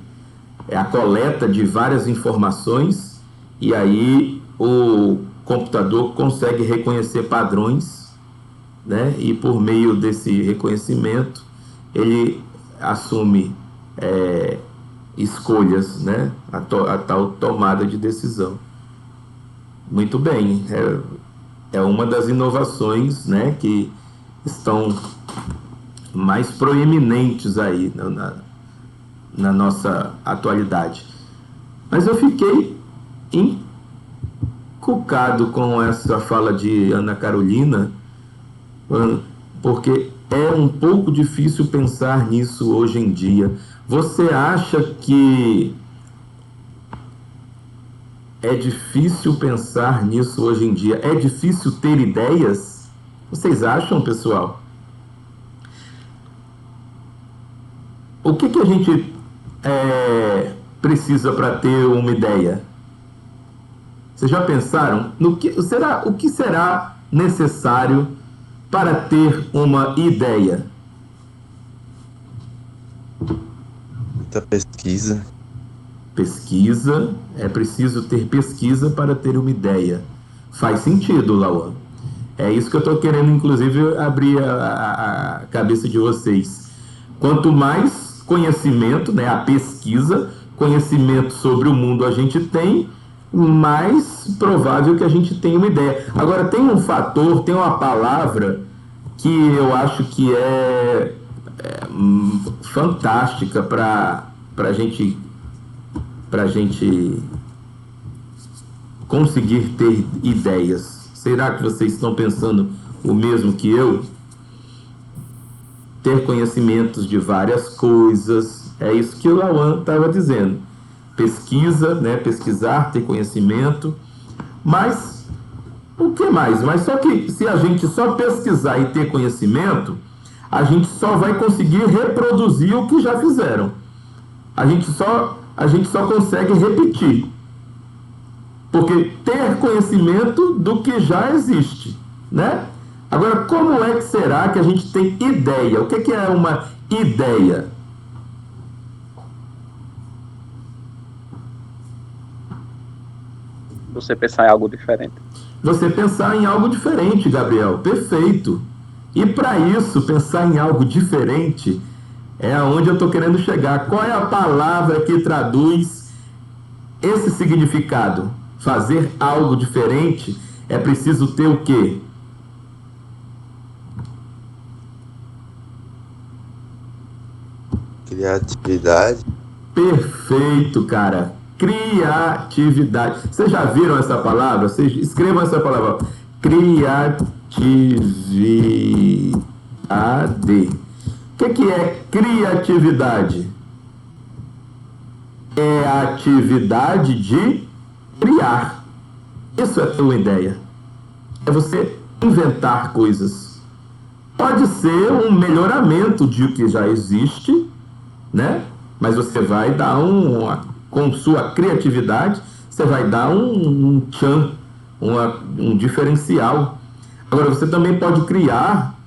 É a coleta de várias informações e aí o computador consegue reconhecer padrões, né, e por meio desse reconhecimento ele assume escolhas, né, a tal tomada de decisão. Muito bem, é uma das inovações, né, que estão mais proeminentes aí na nossa atualidade. Mas eu fiquei encucado com essa fala de Ana Carolina, porque é um pouco difícil pensar nisso hoje em dia. Você acha que é difícil pensar nisso hoje em dia? É difícil ter ideias? Vocês acham, pessoal? O que a gente precisa para ter uma ideia? Vocês já pensaram? O que será necessário para ter uma ideia? Muita pesquisa. Pesquisa, é preciso ter pesquisa para ter uma ideia. Faz sentido, Lauan. É isso que eu estou querendo, inclusive, abrir a cabeça de vocês. Quanto mais conhecimento, né, a pesquisa, conhecimento sobre o mundo a gente tem, mais provável que a gente tenha uma ideia. Agora, tem um fator, tem uma palavra que eu acho que é fantástica para a gente conseguir ter ideias. Será que vocês estão pensando o mesmo que eu? ter conhecimentos de várias coisas. É isso que o Lauan estava dizendo. Pesquisa, né? Pesquisar, ter conhecimento. Mas, o que mais? Mas só que se a gente só pesquisar e ter conhecimento, a gente só vai conseguir reproduzir o que já fizeram. A gente só consegue repetir. Porque ter conhecimento do que já existe, né? Agora, como é que será que a gente tem ideia? O que é uma ideia? Você pensar em algo diferente. Você pensar em algo diferente, Gabriel. Perfeito. E para isso, pensar em algo diferente é aonde eu estou querendo chegar. Qual é a palavra que traduz esse significado? Fazer algo diferente é preciso ter o quê? Criatividade. Perfeito, cara. Criatividade. Vocês já viram essa palavra? Vocês escrevam essa palavra. Criatividade. O que é criatividade? É a atividade de criar. Isso é ter uma ideia. É você inventar coisas. Pode ser um melhoramento de o que já existe, né? Mas você vai dar com sua criatividade, você vai dar um tchan, um diferencial. Agora, você também pode criar,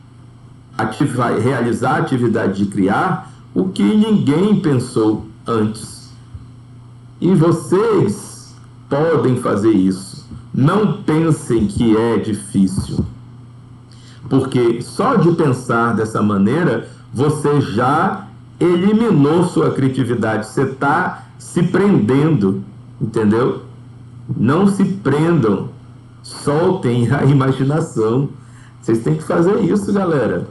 realizar a atividade de criar o que ninguém pensou antes. E vocês podem fazer isso. Não pensem que é difícil. Porque só de pensar dessa maneira, você já eliminou sua criatividade. Você está se prendendo, entendeu? Não se prendam. Soltem a imaginação. Vocês têm que fazer isso, galera.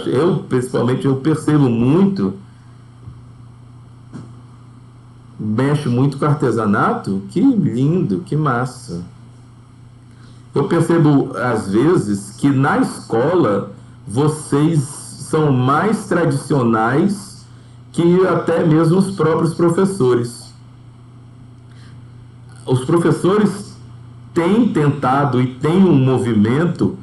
Eu principalmente, eu percebo muito, mexo muito com artesanato. Que lindo, que massa. Eu percebo, às vezes, que na escola vocês são mais tradicionais que até mesmo os próprios professores. Os professores têm tentado e têm um movimento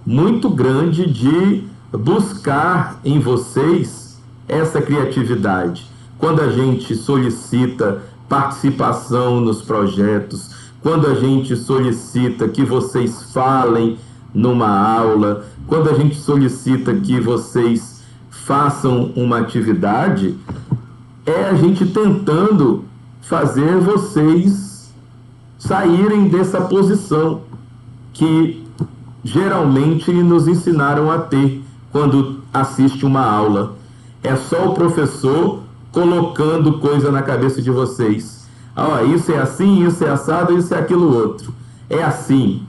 muito grande de buscar em vocês essa criatividade. Quando a gente solicita participação nos projetos, quando a gente solicita que vocês falem numa aula, quando a gente solicita que vocês façam uma atividade, é a gente tentando fazer vocês saírem dessa posição que geralmente nos ensinaram a ter quando assiste uma aula. É só o professor colocando coisa na cabeça de vocês. Isso é assim, isso é assado, isso é aquilo outro. É assim.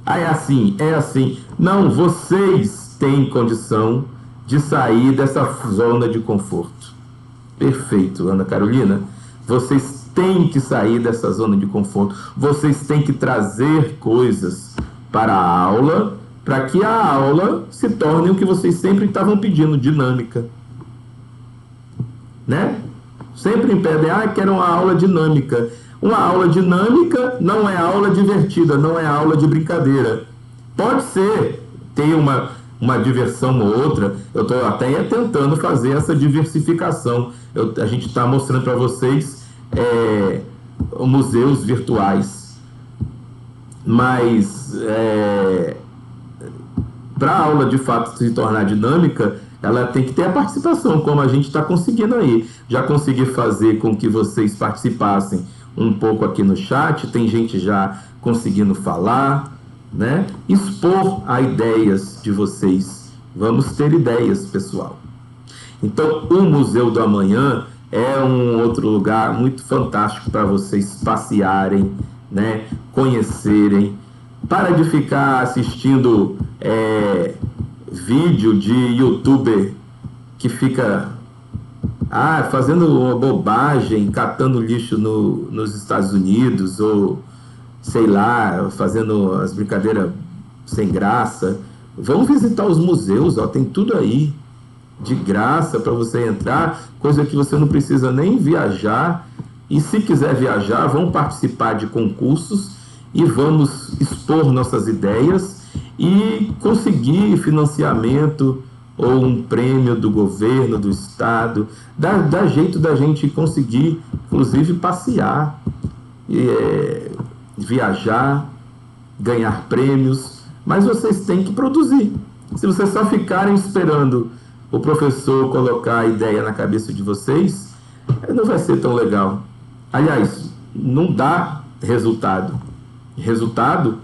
É assim, é assim. Não, vocês têm condição de sair dessa zona de conforto. Perfeito, Ana Carolina. Vocês têm que sair dessa zona de conforto. Vocês têm que trazer coisas para a aula, para que a aula se torne o que vocês sempre estavam pedindo, dinâmica. Né? Sempre pedem, quero uma aula dinâmica. Uma aula dinâmica não é aula divertida, não é aula de brincadeira. Pode ser, ter uma diversão ou outra. Eu estou até tentando fazer essa diversificação. A gente está mostrando para vocês museus virtuais. Mas para a aula de fato se tornar dinâmica, ela tem que ter a participação, como a gente está conseguindo aí. Já consegui fazer com que vocês participassem um pouco aqui no chat, tem gente já conseguindo falar, né? Expor as ideias de vocês. Vamos ter ideias, pessoal. Então, o Museu do Amanhã é um outro lugar muito fantástico para vocês passearem, né? Conhecerem. Para de ficar assistindo vídeo de youtuber que fica fazendo uma bobagem, catando lixo nos Estados Unidos, ou sei lá, fazendo as brincadeiras sem graça. Vão visitar os museus, ó, tem tudo aí, de graça para você entrar, coisa que você não precisa nem viajar. E se quiser viajar, vão participar de concursos e vamos expor nossas ideias e conseguir financiamento ou um prêmio do governo, do estado. Dá jeito da gente conseguir, inclusive, passear, viajar, ganhar prêmios, mas vocês têm que produzir. Se vocês só ficarem esperando o professor colocar a ideia na cabeça de vocês, não vai ser tão legal. Aliás, não dá resultado. Resultado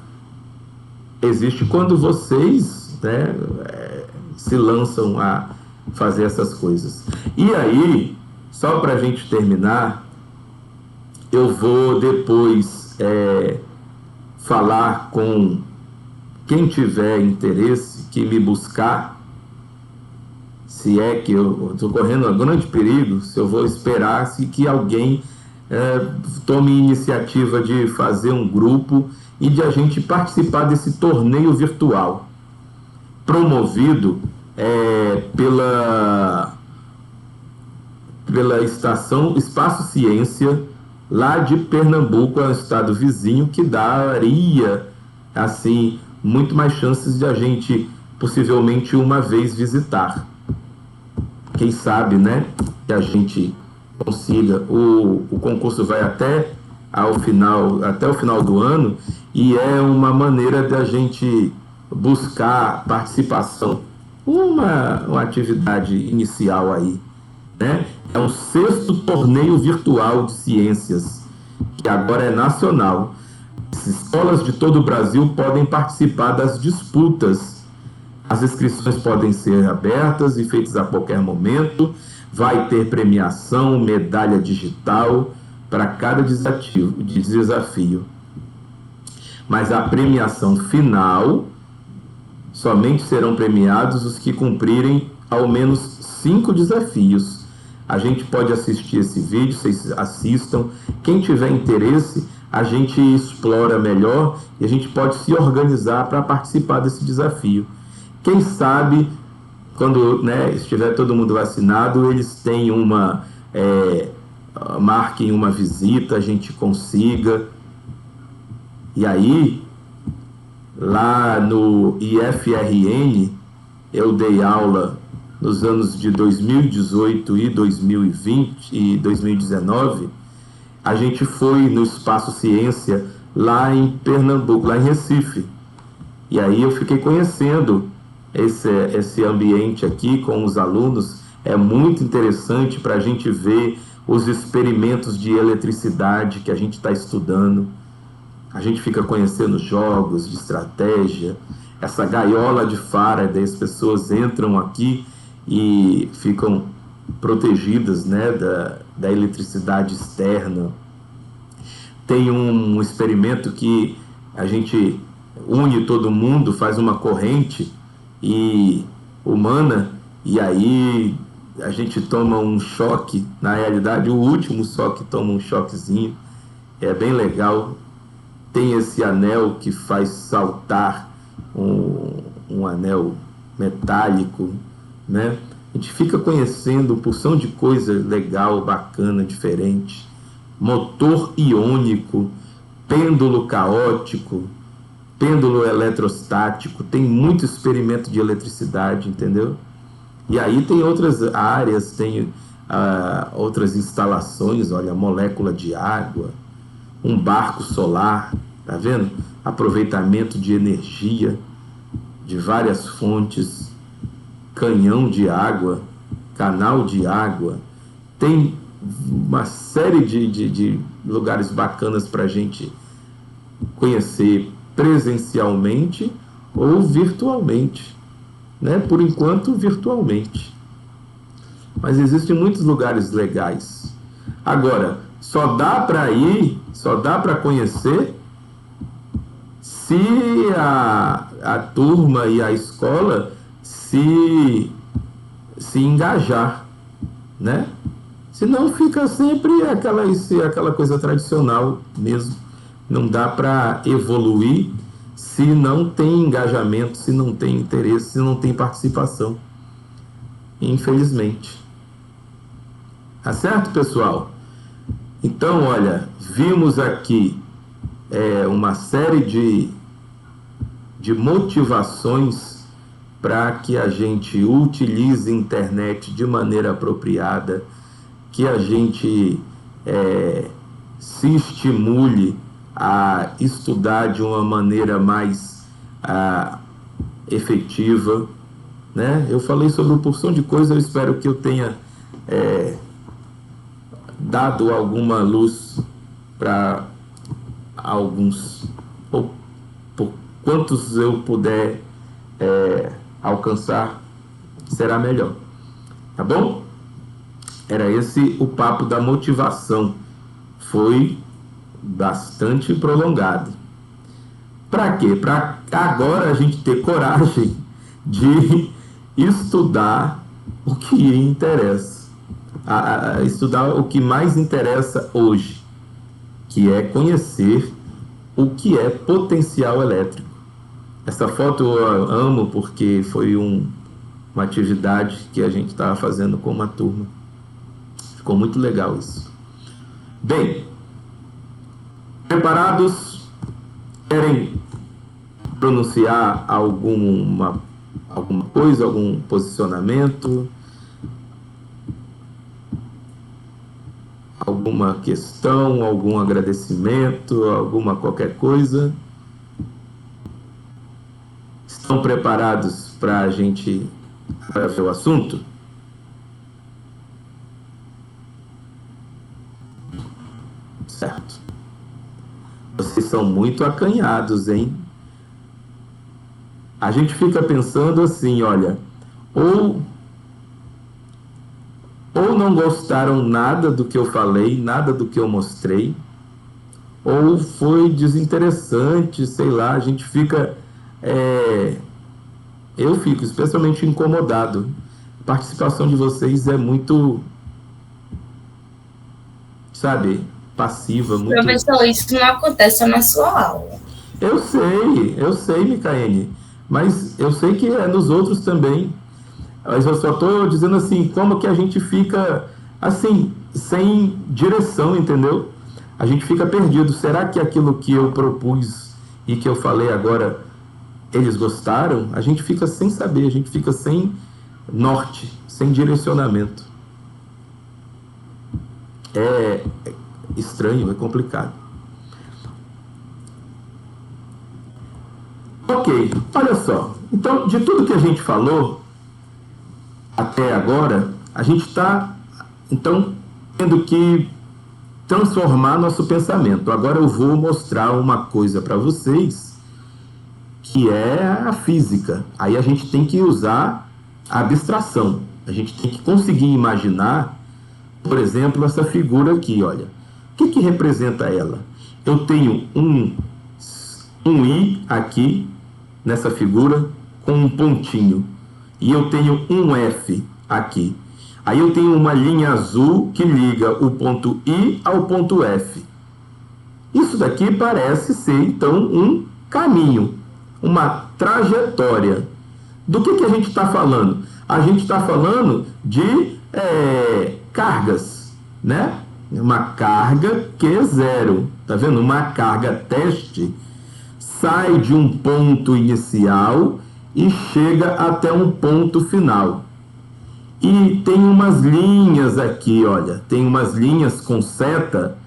existe quando vocês, né, se lançam a fazer essas coisas. E aí, só para a gente terminar, eu vou depois falar com quem tiver interesse que me buscar, se é que eu estou correndo um grande perigo, se eu vou esperar se que alguém tome iniciativa de fazer um grupo e de a gente participar desse torneio virtual, promovido pela estação Espaço Ciência, lá de Pernambuco, é um estado vizinho, que daria, assim, muito mais chances de a gente, possivelmente, uma vez visitar. Quem sabe, né, que a gente consiga. O concurso vai até o final do ano, e é uma maneira de a gente buscar participação, uma atividade inicial aí, né? É um 6º torneio virtual de ciências, que agora é nacional. As escolas de todo o Brasil podem participar das disputas. As inscrições podem ser abertas e feitas a qualquer momento. Vai ter premiação, medalha digital para cada desafio. Mas a premiação final, somente serão premiados os que cumprirem ao menos 5 desafios. A gente pode assistir esse vídeo, vocês assistam. Quem tiver interesse, a gente explora melhor e a gente pode se organizar para participar desse desafio. Quem sabe, quando, né, estiver todo mundo vacinado, eles têm marquem uma visita, a gente consiga. E aí, lá no IFRN, eu dei aula nos anos de 2018 e 2020 e 2019, a gente foi no Espaço Ciência lá em Pernambuco, lá em Recife. E aí eu fiquei conhecendo esse ambiente aqui com os alunos. É muito interessante para a gente ver os experimentos de eletricidade que a gente está estudando. A gente fica conhecendo jogos de estratégia, essa gaiola de Faraday, as pessoas entram aqui e ficam protegidas, né, da eletricidade externa. Tem um experimento que a gente une todo mundo, faz uma corrente humana, e aí a gente toma um choque. Na realidade, o último só que toma um choquezinho. É bem legal. Tem esse anel que faz saltar, um anel metálico, né? A gente fica conhecendo uma porção de coisa legal, bacana, diferente. Motor iônico, pêndulo caótico, pêndulo eletrostático. Tem muito experimento de eletricidade, entendeu? E aí tem outras áreas, tem outras instalações. Olha, molécula de água, um barco solar, tá vendo? Aproveitamento de energia de várias fontes, canhão de água, canal de água. Tem uma série de lugares bacanas para a gente conhecer presencialmente ou virtualmente, né? Por enquanto, virtualmente. Mas existem muitos lugares legais. Agora, só dá para ir, só dá para conhecer se a turma e a escola se engajar, né? Senão fica sempre aquela coisa tradicional mesmo. Não dá para evoluir se não tem engajamento, se não tem interesse, se não tem participação. Infelizmente. Tá certo, pessoal? Então, olha, vimos aqui uma série de motivações para que a gente utilize a internet de maneira apropriada, que a gente se estimule a estudar de uma maneira mais efetiva, né? Eu falei sobre uma porção de coisas, eu espero que eu tenha dado alguma luz para alguns, ou por quantos eu puder alcançar, será melhor. Tá bom? Era esse o papo da motivação. Foi bastante prolongado. Para quê? Para agora a gente ter coragem de estudar o que interessa. Estudar o que mais interessa hoje, que é conhecer o que é potencial elétrico. Essa foto eu amo porque foi uma atividade que a gente estava fazendo com uma turma. Ficou muito legal isso. Bem, preparados? Querem pronunciar alguma coisa, algum posicionamento? Alguma questão, algum agradecimento, alguma qualquer coisa? Estão preparados para a gente ver o assunto? Certo. Vocês são muito acanhados, hein? A gente fica pensando assim, olha, ou não gostaram nada do que eu falei, nada do que eu mostrei, ou foi desinteressante, sei lá, a gente fica... eu fico especialmente incomodado. A participação de vocês é muito, sabe, passiva. Muito... Professor, isso não acontece só na sua aula. Eu sei, Micaene, mas eu sei que é nos outros também. Mas eu só estou dizendo assim, como que a gente fica, assim, sem direção, entendeu? A gente fica perdido. Será que aquilo que eu propus e que eu falei agora, eles gostaram? A gente fica sem saber, a gente fica sem norte, sem direcionamento. É estranho, é complicado. Ok, olha só. Então, de tudo que a gente falou até agora, a gente está, então, tendo que transformar nosso pensamento. Agora eu vou mostrar uma coisa para vocês, que é a física. Aí a gente tem que usar a abstração. A gente tem que conseguir imaginar, por exemplo, essa figura aqui, olha. O que representa ela? Eu tenho um I aqui, nessa figura, com um pontinho. E eu tenho um F aqui. Aí eu tenho uma linha azul que liga o ponto I ao ponto F. Isso daqui parece ser, então, um caminho, uma trajetória. Do que a gente está falando? A gente está falando de cargas, né? Uma carga Q0, tá vendo? Uma carga teste sai de um ponto inicial e chega até um ponto final. E tem umas linhas aqui, olha, tem umas linhas com seta,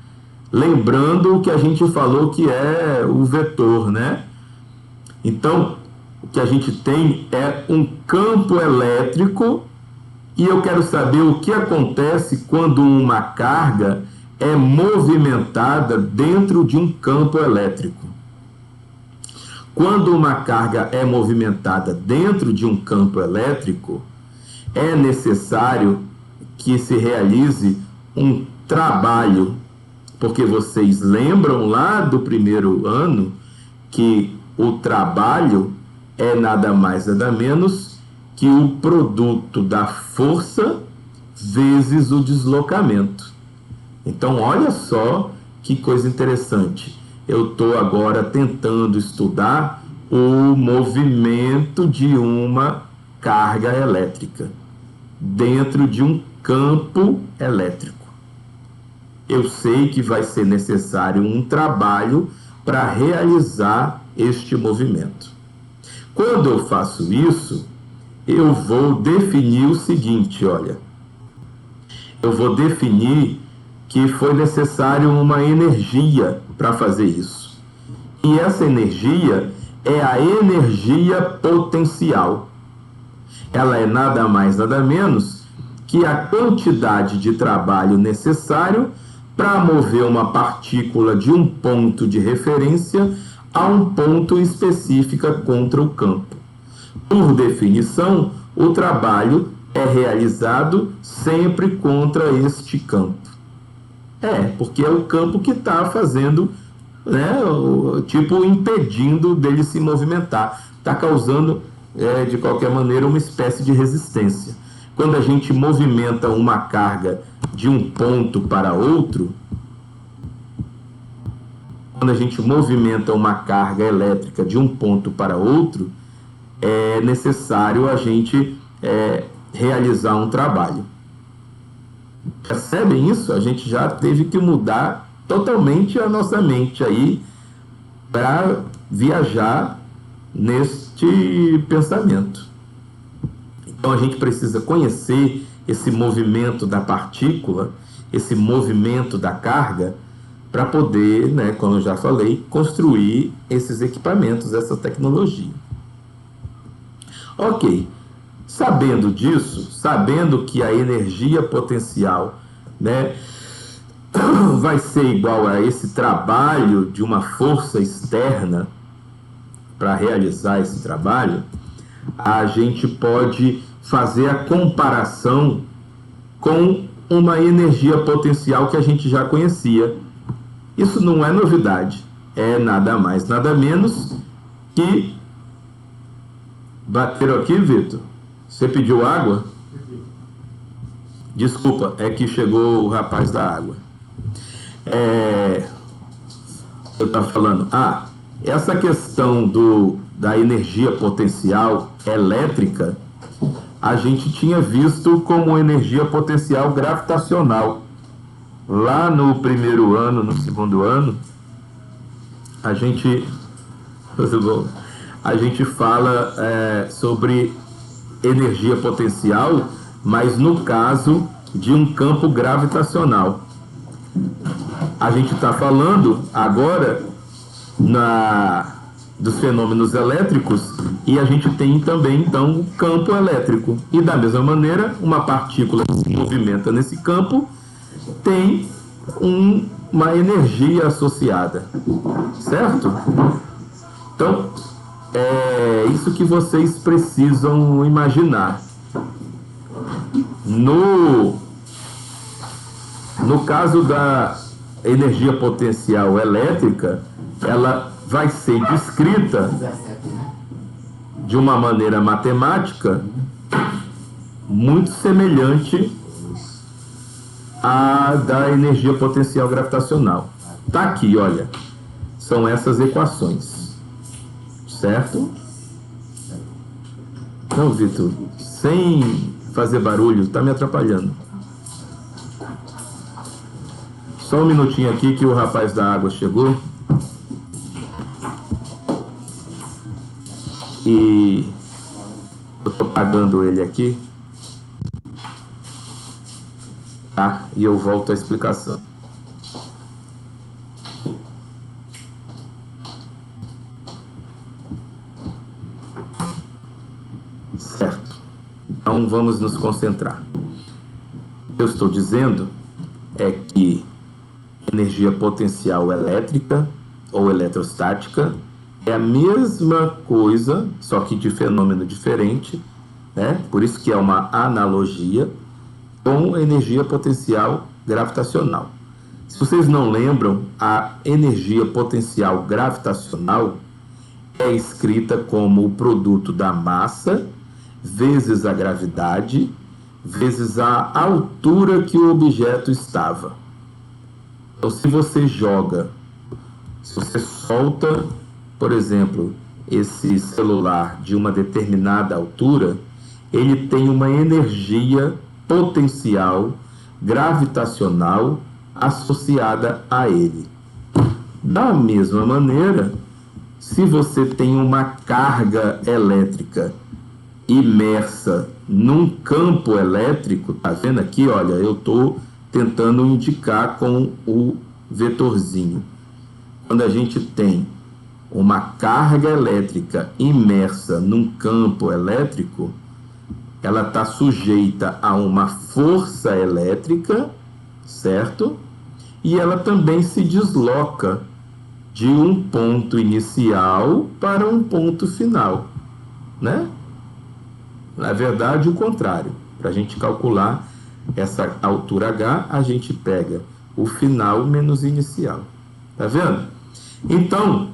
lembrando o que a gente falou que é o vetor, né? Então, o que a gente tem é um campo elétrico e eu quero saber o que acontece quando uma carga é movimentada dentro de um campo elétrico. Quando uma carga é movimentada dentro de um campo elétrico, é necessário que se realize um trabalho, porque vocês lembram lá do primeiro ano que o trabalho é nada mais nada menos que o produto da força vezes o deslocamento. Então, olha só que coisa interessante. Eu estou agora tentando estudar o movimento de uma carga elétrica dentro de um campo elétrico. Eu sei que vai ser necessário um trabalho para realizar este movimento. Quando eu faço isso, eu vou definir o seguinte, olha. Eu vou definir que foi necessário uma energia para fazer isso. E essa energia é a energia potencial. Ela é nada mais, nada menos que a quantidade de trabalho necessário para mover uma partícula de um ponto de referência a um ponto específico contra o campo. Por definição, o trabalho é realizado sempre contra este campo. Porque é o campo que está fazendo, né, impedindo dele se movimentar. Está causando, de qualquer maneira, uma espécie de resistência. Quando a gente movimenta uma carga de um ponto para outro, quando a gente movimenta uma carga elétrica de um ponto para outro, é necessário a gente realizar um trabalho. Percebem isso? A gente já teve que mudar totalmente a nossa mente aí para viajar neste pensamento. Então a gente precisa conhecer esse movimento da partícula, esse movimento da carga, para poder, né, como eu já falei, construir esses equipamentos, essa tecnologia. Ok, sabendo disso, sabendo que a energia potencial, né, vai ser igual a esse trabalho de uma força externa para realizar esse trabalho, a gente pode fazer a comparação com uma energia potencial que a gente já conhecia. Isso não é novidade, é nada mais, nada menos que... Bateram aqui, Vitor? Você pediu água? Desculpa, é que chegou o rapaz da água. Eu estava falando, essa questão da energia potencial elétrica, a gente tinha visto como energia potencial gravitacional. Lá no primeiro ano, no segundo ano, a gente fala sobre energia potencial, mas no caso de um campo gravitacional. A gente está falando agora dos fenômenos elétricos e a gente tem também, então, o campo elétrico. E da mesma maneira, uma partícula que se movimenta nesse campo tem uma energia associada, certo? Então, é isso que vocês precisam imaginar. No caso da energia potencial elétrica, ela vai ser descrita de uma maneira matemática muito semelhante à da energia potencial gravitacional. Tá aqui, olha. São essas equações. Certo? Não, Vitor, sem fazer barulho, tá me atrapalhando. Só um minutinho aqui que o rapaz da água chegou. E eu tô pagando ele aqui. Tá? E eu volto à explicação. Certo. Então vamos nos concentrar. O que eu estou dizendo é que energia potencial elétrica ou eletrostática é a mesma coisa, só que de fenômeno diferente, né? Por isso que é uma analogia com energia potencial gravitacional. Se vocês não lembram, a energia potencial gravitacional é escrita como o produto da massa vezes a gravidade vezes a altura que o objeto estava. Então, se você solta, por exemplo, esse celular de uma determinada altura, ele tem uma energia potencial gravitacional associada a ele. Da mesma maneira, se você tem uma carga elétrica imersa num campo elétrico, tá vendo aqui? Olha, eu estou tentando indicar com o vetorzinho. Quando a gente tem uma carga elétrica imersa num campo elétrico, ela está sujeita a uma força elétrica, certo? E ela também se desloca de um ponto inicial para um ponto final, né? Na verdade, o contrário. Para a gente calcular essa altura H, a gente pega o final menos o inicial. Tá vendo? Então,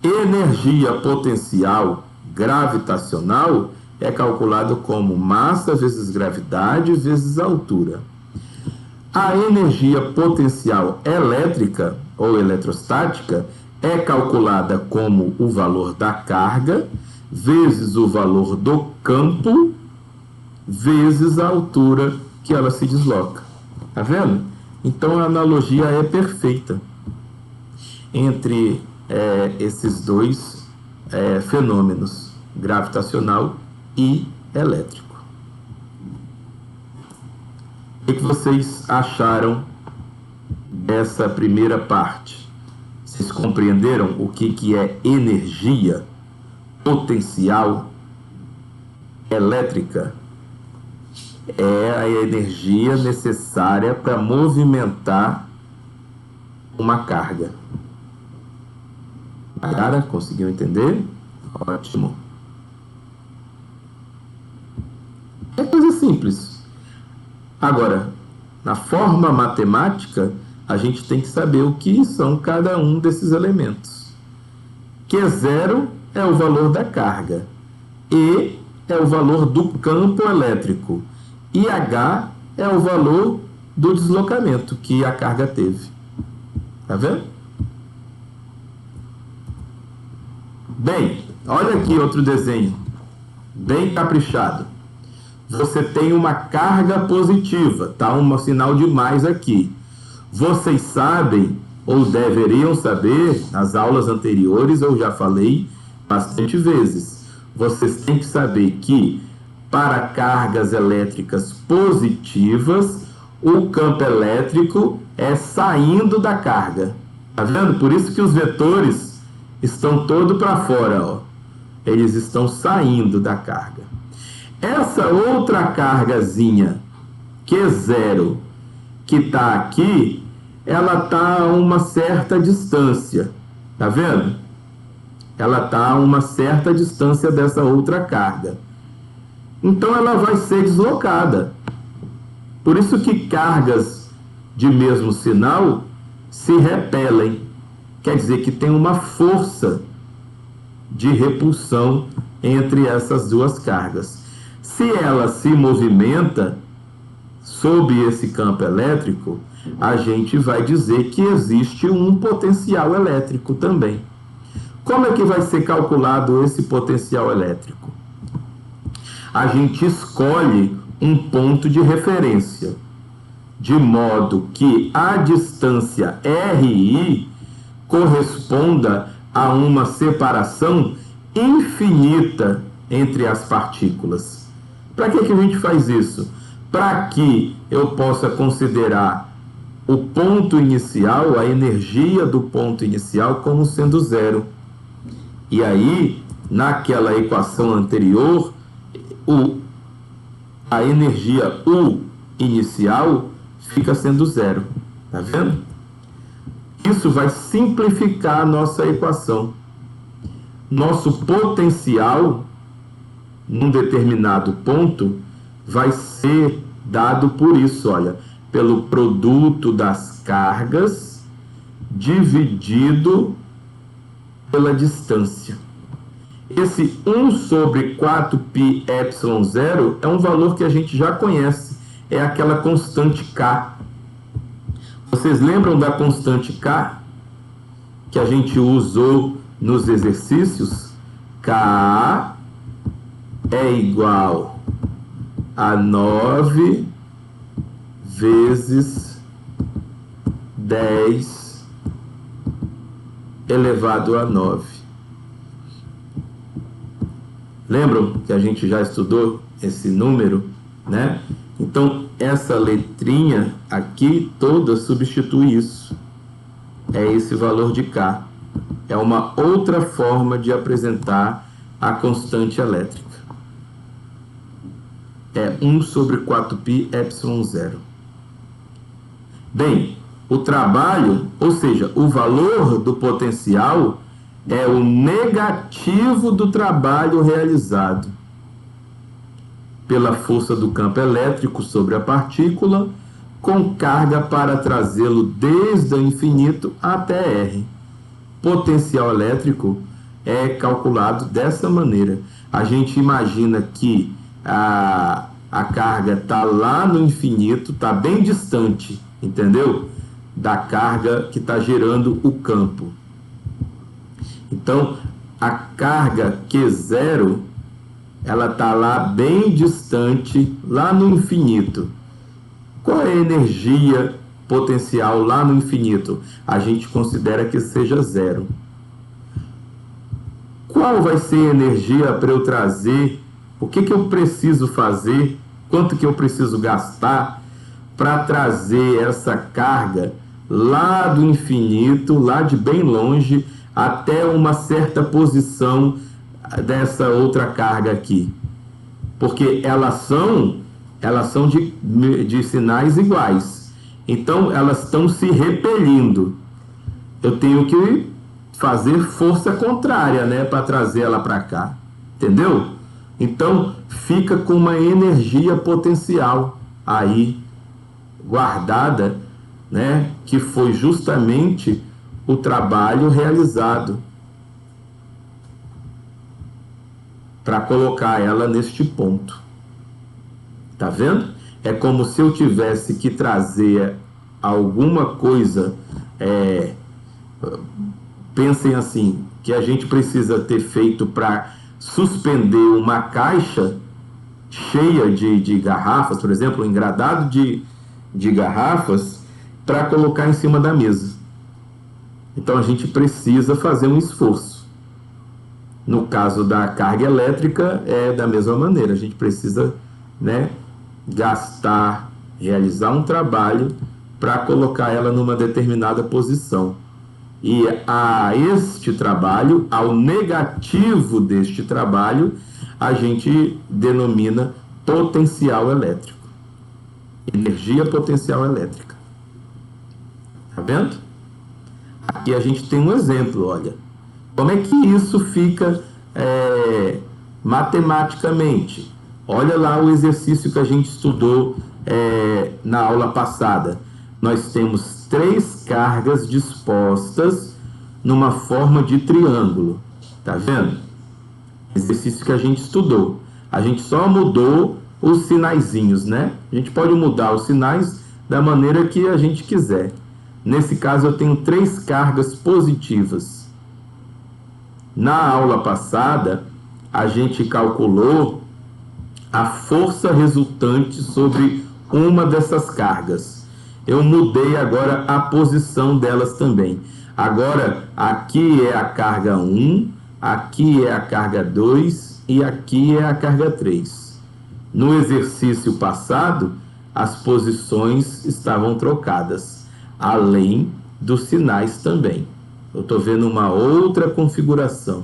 energia potencial gravitacional é calculado como massa vezes gravidade vezes altura. A energia potencial elétrica ou eletrostática é calculada como o valor da carga vezes o valor do campo vezes a altura que ela se desloca. Tá vendo? Então a analogia é perfeita entre esses dois fenômenos, gravitacional e elétrico. O que vocês acharam dessa primeira parte? Vocês compreenderam o que é energia potencial elétrica? É a energia necessária para movimentar uma carga. Cara, conseguiu entender? Ótimo. É coisa simples. Agora, na forma matemática, a gente tem que saber o que são cada um desses elementos. Q0 é o valor da carga. E é o valor do campo elétrico. E H é o valor do deslocamento que a carga teve. Tá vendo? Bem, olha aqui outro desenho, bem caprichado. Você tem uma carga positiva, tá? Um sinal de mais aqui. Vocês sabem, ou deveriam saber, nas aulas anteriores eu já falei bastante vezes, vocês têm que saber que para cargas elétricas positivas, o campo elétrico é saindo da carga. Tá vendo? Por isso que os vetores estão todos para fora, ó. Eles estão saindo da carga. Essa outra cargazinha, Q0, que está aqui, ela está a uma certa distância. Tá vendo? Ela está a uma certa distância dessa outra carga. Então ela vai ser deslocada. Por isso que cargas de mesmo sinal se repelem. Quer dizer que tem uma força de repulsão entre essas duas cargas. Se ela se movimenta sob esse campo elétrico, a gente vai dizer que existe um potencial elétrico também. Como é que vai ser calculado esse potencial elétrico? A gente escolhe um ponto de referência, de modo que a distância RI corresponda a uma separação infinita entre as partículas. Para que a gente faz isso? Para que eu possa considerar o ponto inicial, a energia do ponto inicial, como sendo zero. E aí, naquela equação anterior, a energia U inicial fica sendo zero. Tá vendo? Isso vai simplificar a nossa equação. Nosso potencial, num determinado ponto, vai ser dado por isso, olha, pelo produto das cargas dividido pela distância. Esse 1 sobre 4πε0 é um valor que a gente já conhece, é aquela constante K. Vocês lembram da constante K? Que a gente usou nos exercícios, K é igual a 9 vezes 10 elevado a 9. Lembram que a gente já estudou esse número, né? Então, essa letrinha aqui toda substitui isso. É esse valor de K. É uma outra forma de apresentar a constante elétrica. É 1 sobre 4π epsilon zero. Bem, o trabalho, ou seja, o valor do potencial é o negativo do trabalho realizado pela força do campo elétrico sobre a partícula, com carga para trazê-lo desde o infinito até R. Potencial elétrico é calculado dessa maneira. A gente imagina que a carga está lá no infinito, está bem distante, entendeu? Da carga que está gerando o campo. Então, a carga Q0, ela está lá bem distante, lá no infinito. Qual é a energia potencial lá no infinito? A gente considera que seja zero. Qual vai ser a energia para eu trazer? O que eu preciso fazer? Quanto que eu preciso gastar para trazer essa carga lá do infinito, lá de bem longe, até uma certa posição dessa outra carga aqui? Porque elas são de sinais iguais. Então, elas estão se repelindo. Eu tenho que fazer força contrária, né, para trazer ela para cá. Entendeu? Então, fica com uma energia potencial aí guardada, né, que foi justamente o trabalho realizado para colocar ela neste ponto. Tá vendo? É como se eu tivesse que trazer alguma coisa. Pensem assim, que a gente precisa ter feito para suspender uma caixa cheia de garrafas, por exemplo, um engradado de garrafas, para colocar em cima da mesa. Então a gente precisa fazer um esforço. No caso da carga elétrica, é da mesma maneira. A gente precisa, né, gastar, realizar um trabalho para colocar ela numa determinada posição. E a este trabalho, ao negativo deste trabalho, a gente denomina potencial elétrico. Energia potencial elétrica. Tá vendo? Aqui a gente tem um exemplo, olha. Como é que isso fica matematicamente? Olha lá o exercício que a gente estudou na aula passada. Nós temos 3 cargas dispostas numa forma de triângulo. Tá vendo? Exercício que a gente estudou. A gente só mudou os sinaizinhos, né? A gente pode mudar os sinais da maneira que a gente quiser. Nesse caso, eu tenho 3 cargas positivas. Na aula passada, a gente calculou a força resultante sobre uma dessas cargas. Eu mudei agora a posição delas também. Agora, aqui é a carga 1, aqui é a carga 2 e aqui é a carga 3. No exercício passado, as posições estavam trocadas, além dos sinais também. Eu estou vendo uma outra configuração.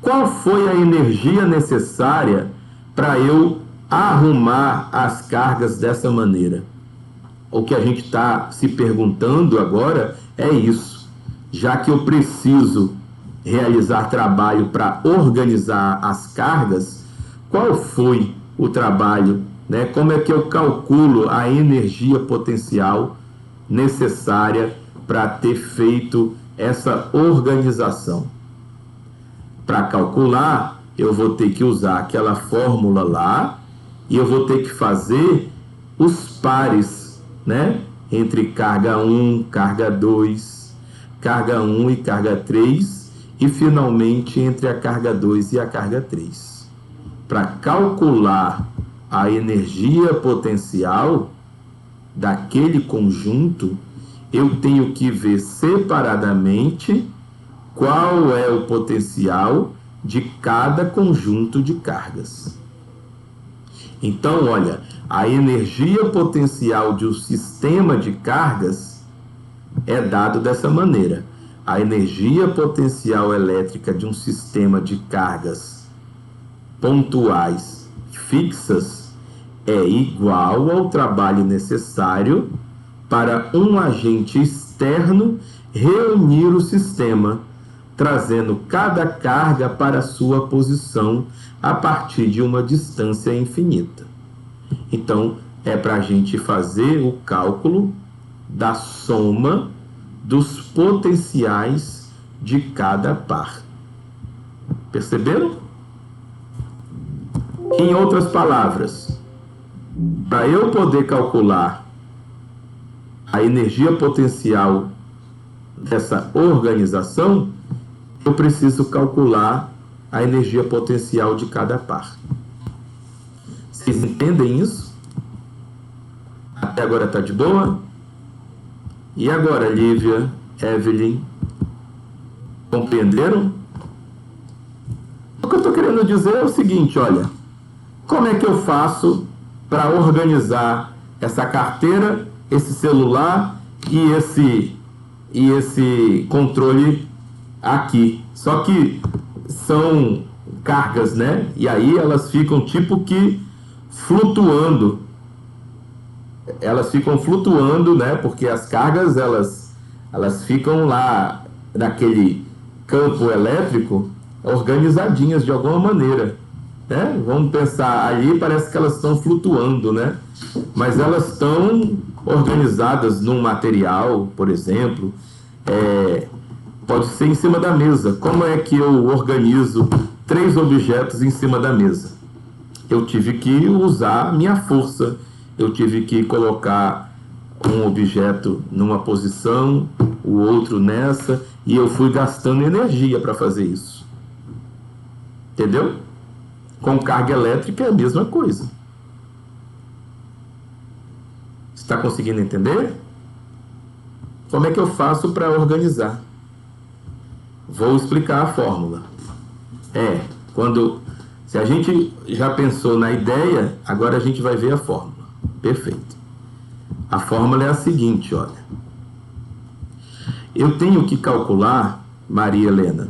Qual foi a energia necessária para eu arrumar as cargas dessa maneira? O que a gente está se perguntando agora é isso. Já que eu preciso realizar trabalho para organizar as cargas, qual foi o trabalho, né? Como é que eu calculo a energia potencial necessária para ter feito essa organização? Para calcular, eu vou ter que usar aquela fórmula lá e eu vou ter que fazer os pares, né, entre carga 1, carga 2, carga 1 e carga 3, e finalmente entre a carga 2 e a carga 3. Para calcular a energia potencial daquele conjunto, eu tenho que ver separadamente qual é o potencial de cada conjunto de cargas. Então, olha, a energia potencial de um sistema de cargas é dado dessa maneira. A energia potencial elétrica de um sistema de cargas pontuais fixas é igual ao trabalho necessário para um agente externo reunir o sistema, trazendo cada carga para sua posição a partir de uma distância infinita. Então, é para a gente fazer o cálculo da soma dos potenciais de cada par. Perceberam? Em outras palavras, para eu poder calcular a energia potencial dessa organização, eu preciso calcular a energia potencial de cada par. Vocês entendem isso? Até agora está de boa? E agora, Lívia, Evelyn, compreenderam? O que eu estou querendo dizer é o seguinte, olha, como é que eu faço para organizar essa carteira, esse celular e esse controle aqui? Só que são cargas, né? E aí elas ficam tipo que flutuando. Elas ficam flutuando, né? Porque as cargas, elas ficam lá naquele campo elétrico organizadinhas de alguma maneira, né? Vamos pensar, ali parece que elas estão flutuando, né? Mas elas estão organizadas num material, por exemplo, pode ser em cima da mesa. Como é que eu organizo 3 objetos em cima da mesa? Eu tive que usar minha força. Eu tive que colocar um objeto numa posição, o outro nessa, e eu fui gastando energia para fazer isso. Entendeu? Com carga elétrica é a mesma coisa. Você está conseguindo entender? Como é que eu faço para organizar? Vou explicar a fórmula. Se a gente já pensou na ideia, agora a gente vai ver a fórmula. Perfeito. A fórmula é a seguinte, olha. Eu tenho que calcular, Maria Helena.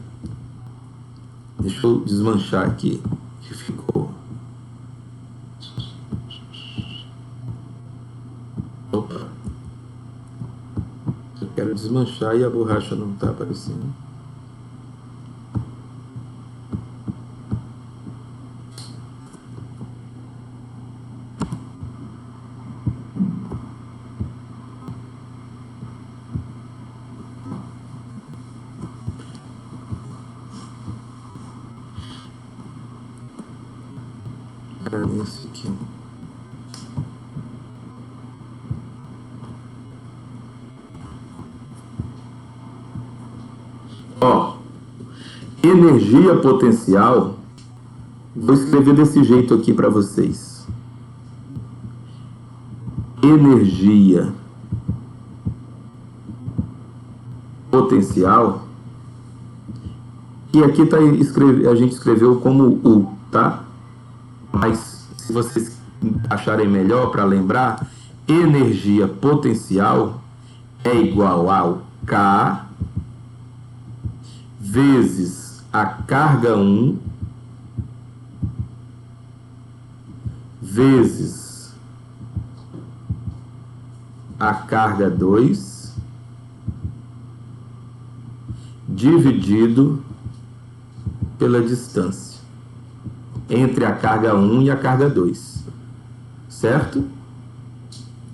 Deixa eu desmanchar aqui, que ficou. Opa. Eu quero desmanchar e a borracha não está aparecendo. Esse aqui. Energia potencial, vou escrever desse jeito aqui para vocês. Energia potencial, e aqui tá a gente escreveu como U, tá? Mas se vocês acharem melhor para lembrar, energia potencial é igual ao K vezes a carga 1 vezes a carga 2 dividido pela distância entre a carga 1 e a carga 2, certo?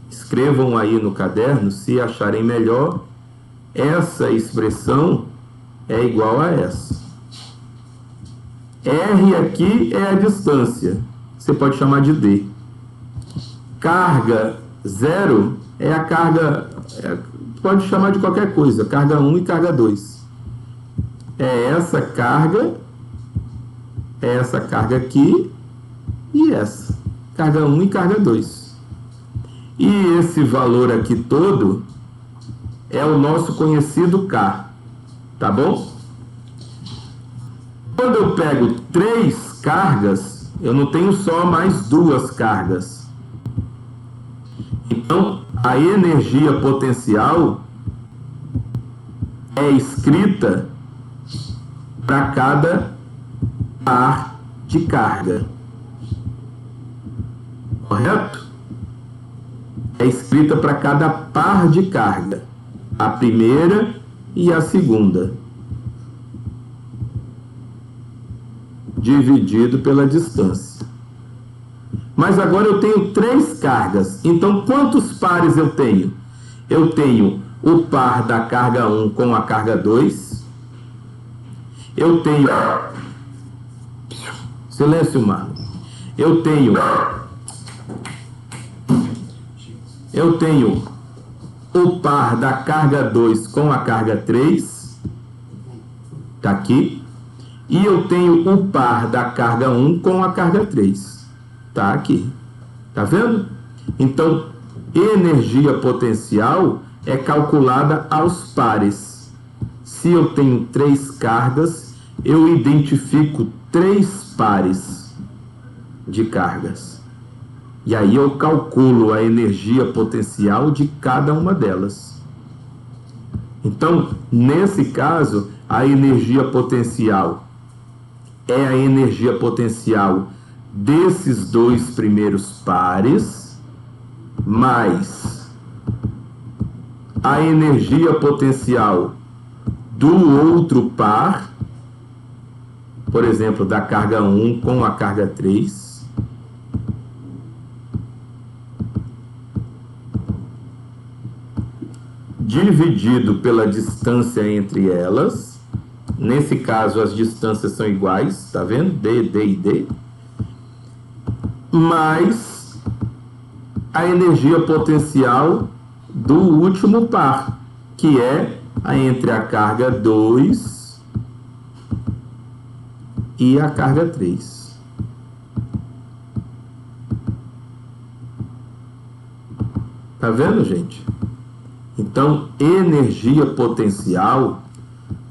Escrevam aí no caderno, se acharem melhor, essa expressão é igual a essa. R aqui é a distância, você pode chamar de D. Carga 0 é a carga, pode chamar de qualquer coisa, carga 1 e carga 2. é essa carga aqui e essa. Carga 1 e carga 2. E esse valor aqui todo é o nosso conhecido K. Tá bom? Quando eu pego 3 cargas, eu não tenho só mais 2 cargas. Então, a energia potencial é escrita para cada par de carga. Correto? É escrita para cada par de carga. A primeira e a segunda. Dividido pela distância. Mas agora eu tenho 3 cargas. Então, quantos pares eu tenho? Eu tenho o par da carga 1 com a carga 2. Eu tenho... Silêncio, Marlon. Eu tenho o par da carga 2 com a carga 3. Tá aqui. E eu tenho o par da carga 1 com a carga 3. Tá aqui. Tá vendo? Então, energia potencial é calculada aos pares. Se eu tenho 3 cargas, eu identifico 3 pares de cargas. E aí eu calculo a energia potencial de cada uma delas. Então, nesse caso, a energia potencial é a energia potencial desses 2 primeiros pares, mais a energia potencial do outro par, por exemplo, da carga 1 com a carga 3, dividido pela distância entre elas. Nesse caso, as distâncias são iguais, tá vendo? D, D e D. Mais a energia potencial do último par, que é a entre a carga 2 e a carga 3. Tá vendo, gente? Então, energia potencial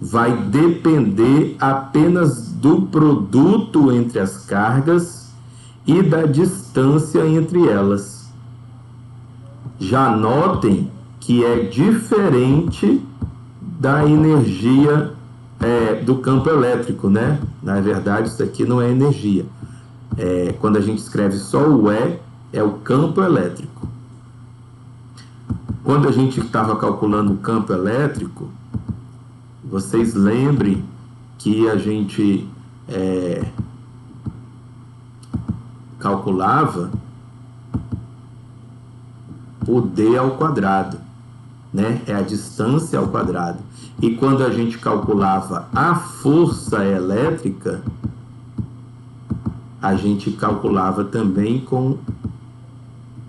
vai depender apenas do produto entre as cargas e da distância entre elas. Já notem que é diferente da energia do campo elétrico, né? Na verdade, isso aqui não é energia. Quando a gente escreve só o é o campo elétrico. Quando a gente estava calculando o campo elétrico, vocês lembrem que a gente calculava o D ao quadrado, né? É a distância ao quadrado. E quando a gente calculava a força elétrica, a gente calculava também com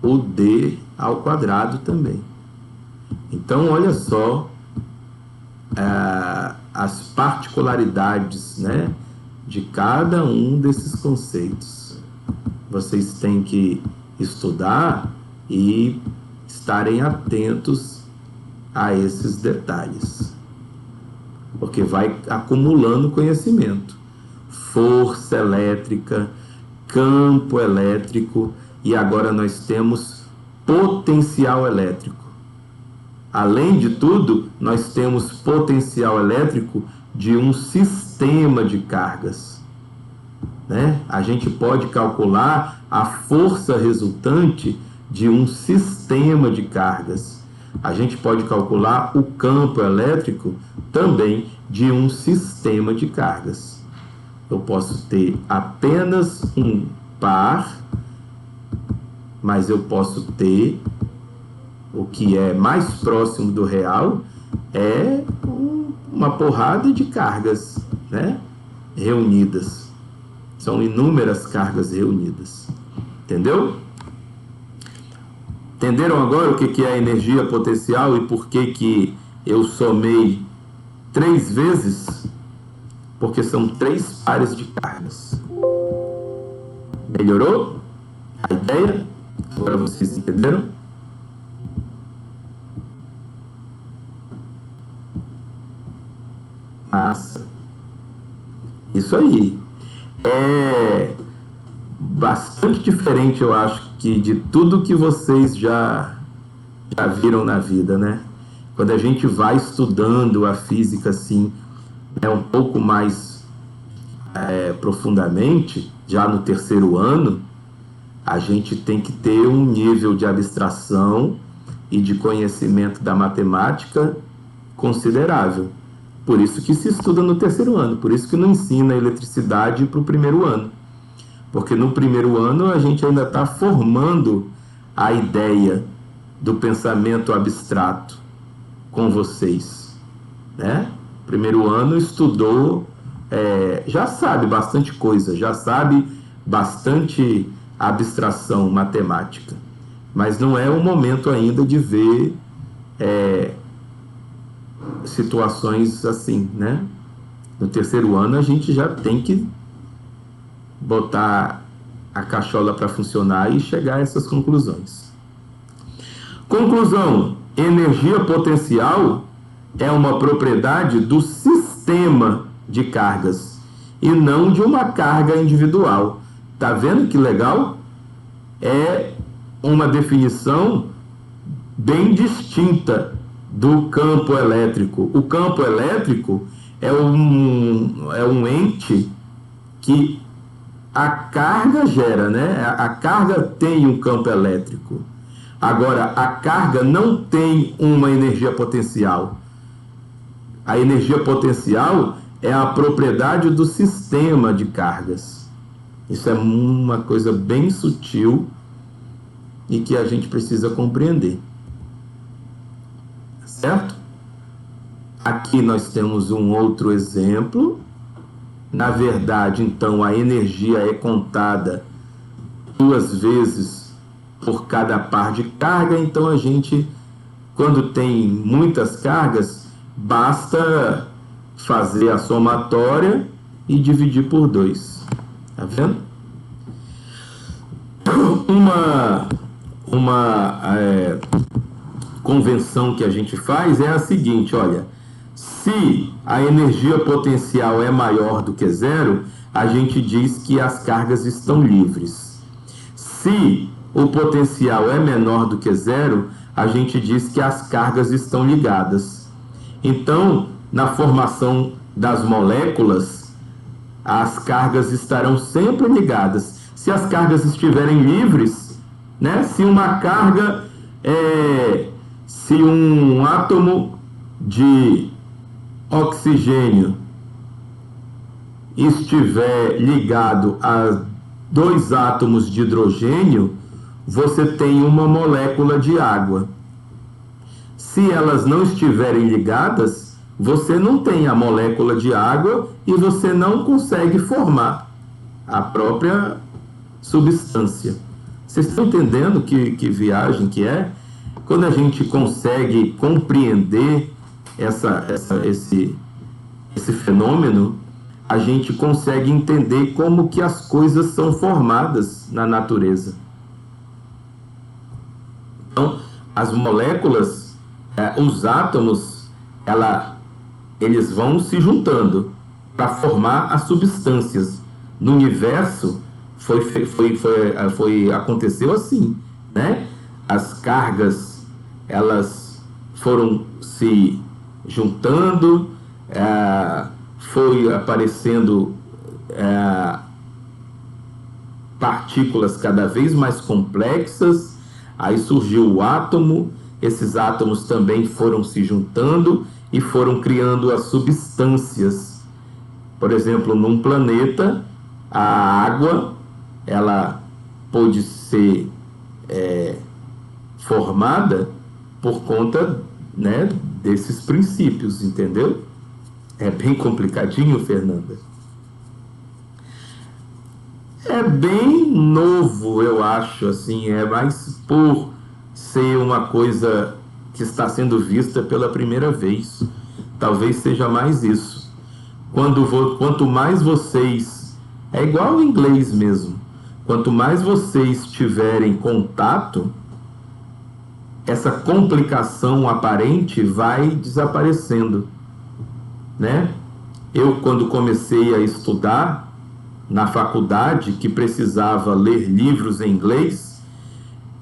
o D ao quadrado também. Então, olha só as particularidades, né, de cada um desses conceitos. Vocês têm que estudar e estarem atentos a esses detalhes, porque vai acumulando conhecimento. Força elétrica, campo elétrico, e agora nós temos potencial elétrico. Além de tudo, nós temos potencial elétrico de um sistema de cargas, né? A gente pode calcular a força resultante de um sistema de cargas. A gente pode calcular o campo elétrico também de um sistema de cargas. Eu posso ter apenas um par, mas eu posso ter o que é mais próximo do real, é uma porrada de cargas, né, reunidas. São inúmeras cargas reunidas. Entendeu? Entenderam agora o que é a energia potencial e por que eu somei 3 vezes porque são 3 pares de cargas. Melhorou a ideia? Agora vocês entenderam? Massa. Isso aí. É bastante diferente, eu acho, que de tudo que vocês já viram na vida, né? Quando a gente vai estudando a física assim, um pouco mais profundamente, já no 3º ano, a gente tem que ter um nível de abstração e de conhecimento da matemática considerável. Por isso que se estuda no 3º ano, por isso que não ensina eletricidade para o 1º ano. Porque no 1º ano a gente ainda está formando a ideia do pensamento abstrato com vocês, né? 1º ano estudou, já sabe bastante coisa, já sabe bastante abstração matemática, mas não é o momento ainda de ver situações assim, né? No 3º ano a gente já tem que botar a cachola para funcionar e chegar a essas conclusões. Conclusão: energia potencial é uma propriedade do sistema de cargas e não de uma carga individual. Tá vendo que legal? É uma definição bem distinta do campo elétrico. O campo elétrico é um ente que a carga gera, né? A carga tem um campo elétrico. Agora, a carga não tem uma energia potencial. A energia potencial é a propriedade do sistema de cargas. Isso é uma coisa bem sutil e que a gente precisa compreender. Certo? Aqui nós temos um outro exemplo. Na verdade, então, a energia é contada 2 vezes por cada par de carga. Então, a gente, quando tem muitas cargas, basta fazer a somatória e dividir por 2. Tá vendo? Uma convenção que a gente faz é a seguinte, olha, se a energia potencial é maior do que 0, a gente diz que as cargas estão livres. Se o potencial é menor do que 0, a gente diz que as cargas estão ligadas. Então, na formação das moléculas, as cargas estarão sempre ligadas. Se as cargas estiverem livres, né? Se uma carga, se um átomo de oxigênio estiver ligado a 2 átomos de hidrogênio, você tem uma molécula de água. Se elas não estiverem ligadas, você não tem a molécula de água e você não consegue formar a própria substância. Vocês estão entendendo que viagem que é? Quando a gente consegue compreender esse fenômeno, a gente consegue entender como que as coisas são formadas na natureza. Então, as moléculas, os átomos, eles vão se para formar as substâncias. No universo, aconteceu assim, né? As cargas, elas foram se juntando, foi aparecendo partículas cada vez mais complexas, aí surgiu o átomo, esses átomos também foram se juntando e foram criando as substâncias. Por exemplo, num planeta, a água, ela pôde ser formada por conta, né, desses princípios, entendeu? É bem complicadinho, Fernanda. É bem novo, eu acho, assim, mais por ser uma coisa que está sendo vista pela primeira vez. Talvez seja mais isso. quanto mais vocês, é igual ao inglês mesmo, quanto mais vocês tiverem contato, essa complicação aparente vai desaparecendo, né? Eu, quando comecei a estudar na faculdade, que precisava ler livros em inglês,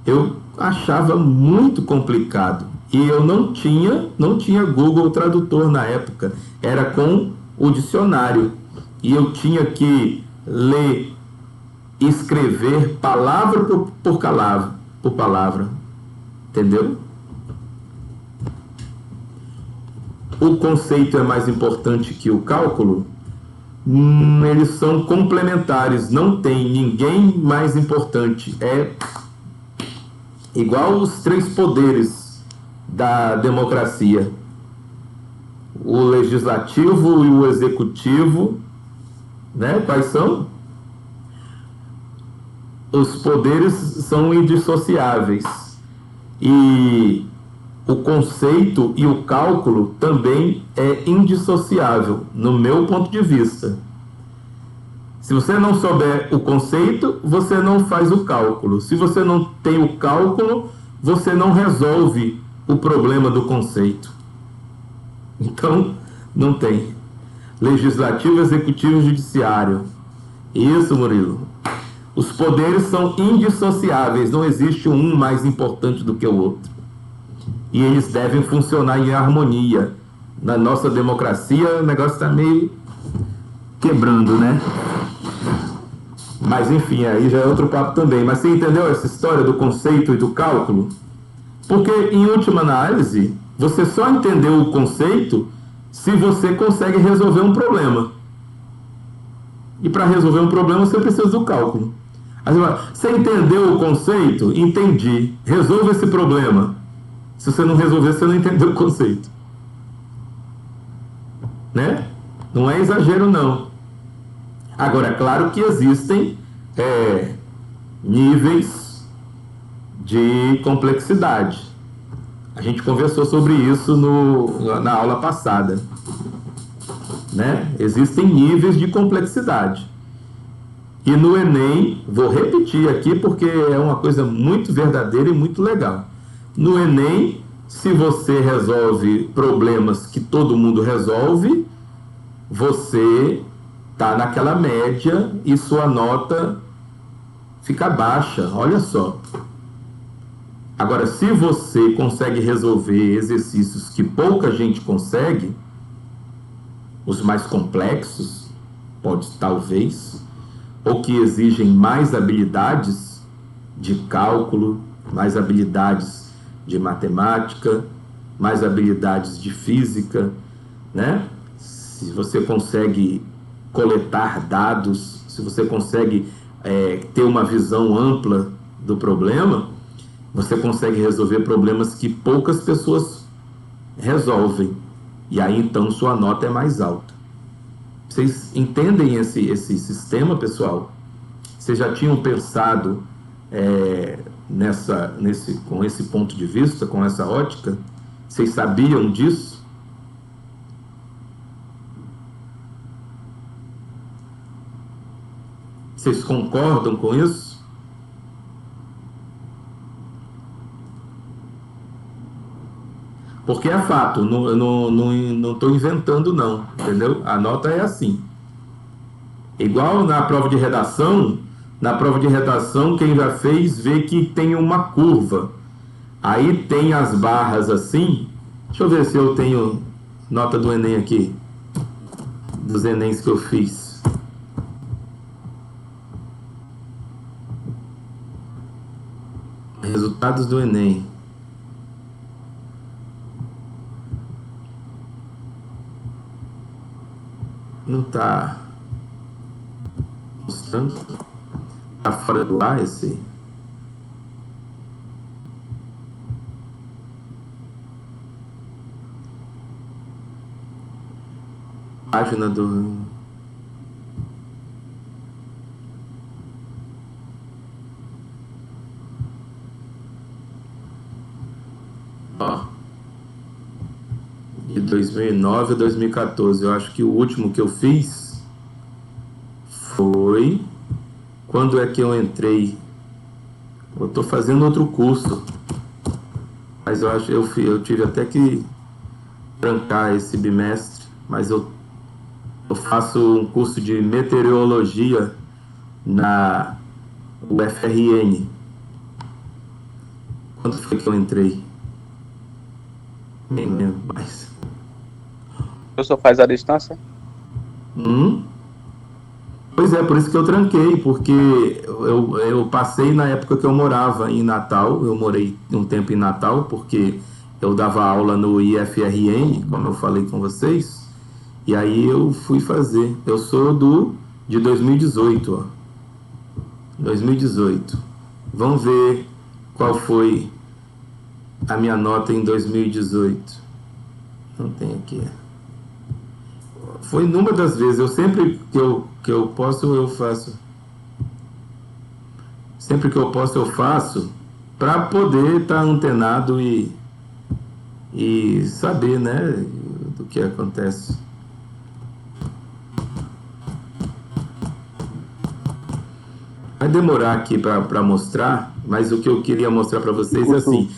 eu achava muito complicado. E eu não tinha Google Tradutor na época. Era com o dicionário. E eu tinha que ler, escrever palavra por palavra. Entendeu? O conceito é mais importante que o cálculo? Eles são complementares, não tem ninguém mais importante. É igual os três poderes da democracia: o legislativo e o executivo, né? Quais são? Os poderes são indissociáveis. E o conceito e o cálculo também é indissociável, no meu ponto de vista. Se você não souber o conceito, você não faz o cálculo. Se você não tem o cálculo, você não resolve o problema do conceito. Então, não tem. Legislativo, executivo e judiciário. Isso, Murilo. Os poderes são indissociáveis, não existe um mais importante do que o outro. E eles devem funcionar em harmonia. Na nossa democracia, o negócio está meio quebrando, né? Mas enfim, aí já é outro papo também. Mas você entendeu essa história do conceito e do cálculo? Porque, em última análise, você só entendeu o conceito se você consegue resolver um problema. E para resolver um problema, você precisa do cálculo. Aí você fala, você entendeu o conceito? Entendi. Resolva esse problema. Se você não resolver, você não entendeu o conceito. Né? Não é exagero, não. Agora, é claro que existem níveis de complexidade. A gente conversou sobre isso na aula passada. Né? Existem níveis de complexidade. E no Enem, vou repetir aqui porque é uma coisa muito verdadeira e muito legal. No Enem, se você resolve problemas que todo mundo resolve, você está naquela média e sua nota fica baixa, olha só. Agora, se você consegue resolver exercícios que pouca gente consegue, os mais complexos, talvez, ou que exigem mais habilidades de cálculo, mais habilidades de matemática, mais habilidades de física, né? Se você consegue coletar dados, se você consegue ter uma visão ampla do problema, você consegue resolver problemas que poucas pessoas resolvem. E aí, então, sua nota é mais alta. Vocês entendem esse sistema, pessoal? Vocês já tinham pensado com esse ponto de vista, com essa ótica? Vocês sabiam disso? Vocês concordam com isso? Porque é fato, não estou inventando não, entendeu? A nota é assim. Igual na prova de redação, quem já fez vê que tem uma curva. Aí tem as barras assim. Deixa eu ver se eu tenho nota do Enem aqui, dos Enems que eu fiz. Resultados do Enem. Não está mostrando? Está fora do ar esse? Página do... Ó. de 2009 a 2014. Eu acho que o último que eu fiz foi... Quando é que eu entrei? Eu estou fazendo outro curso, mas eu tive até que trancar esse bimestre, mas eu faço um curso de meteorologia na UFRN. Quando foi que eu entrei? Nem lembro mais. O professor faz a distância? Pois é, por isso que eu tranquei, porque eu passei na época que eu morava em Natal. Eu morei um tempo em Natal, porque eu dava aula no IFRN, como eu falei com vocês, e aí eu fui fazer. Eu sou de 2018, ó. 2018. Vamos ver qual foi a minha nota em 2018. Não tem aqui. Foi numa das vezes. Eu sempre que eu posso, eu faço. Sempre que eu posso, eu faço, para poder estar antenado e saber, né, do que acontece. Vai demorar aqui para mostrar, mas o que eu queria mostrar para vocês é assim: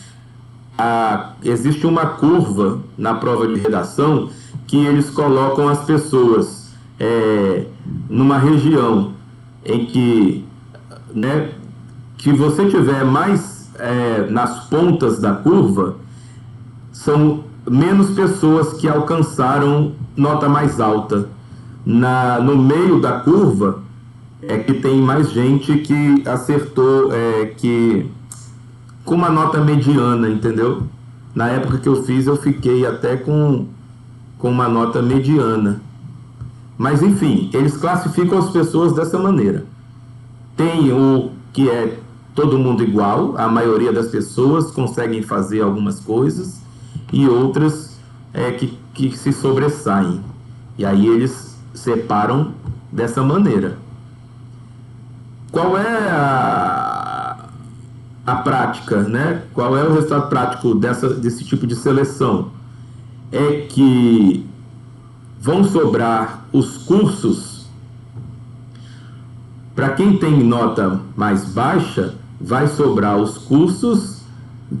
existe uma curva na prova de redação que eles colocam as pessoas numa região em que, né, que você tiver mais nas pontas da curva, são menos pessoas que alcançaram nota mais alta. No meio da curva é que tem mais gente que acertou, com uma nota mediana, entendeu? Na época que eu fiz, eu fiquei até com uma nota mediana. Mas, enfim, eles classificam as pessoas dessa maneira. Tem o que é todo mundo igual, a maioria das pessoas conseguem fazer algumas coisas, e outras que se sobressaem. E aí eles separam dessa maneira. Qual é a prática, né? Qual é o resultado prático desse tipo de seleção? É que vão sobrar os cursos, para quem tem nota mais baixa, vai sobrar os cursos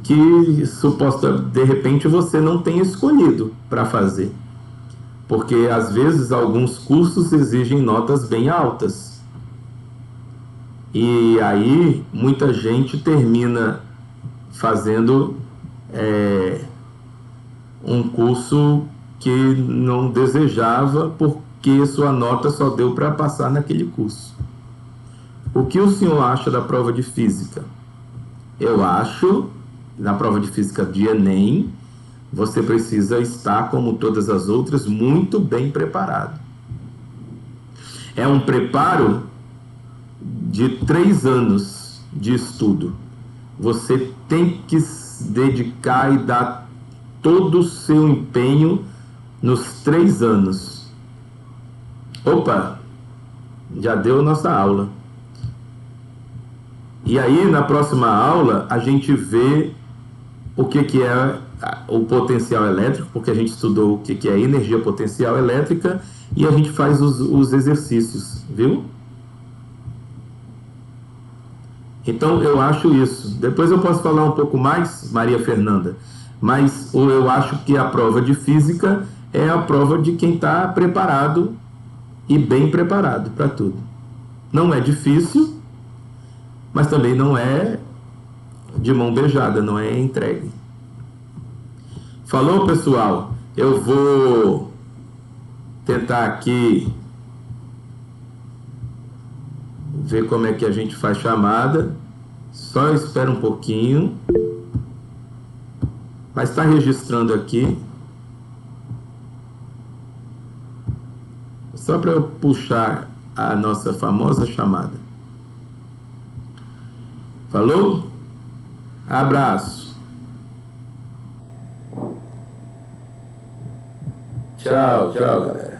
que de repente você não tem escolhido para fazer. Porque às vezes alguns cursos exigem notas bem altas. E aí muita gente termina fazendo um curso que não desejava, porque sua nota só deu para passar naquele curso. O que o senhor acha da prova de física? Eu acho, na prova de física de Enem, você precisa estar, como todas as outras, muito bem preparado. É um preparo de 3 anos de estudo. Você tem que se dedicar e dar todo o seu empenho nos 3 anos. Opa, já deu a nossa aula. E aí, na próxima aula, a gente vê o que é o potencial elétrico, porque a gente estudou o que é energia potencial elétrica, e a gente faz os exercícios, viu? Então, eu acho isso. Depois eu posso falar um pouco mais, Maria Fernanda, mas eu acho que a prova de física é a prova de quem está preparado e bem preparado para tudo. Não é difícil, mas também não é de mão beijada, não é entregue. Falou, pessoal? Eu vou tentar aqui ver como é que a gente faz chamada. Só espera um pouquinho. Mas está registrando aqui. Só para eu puxar a nossa famosa chamada. Falou? Abraço. Tchau, tchau, galera.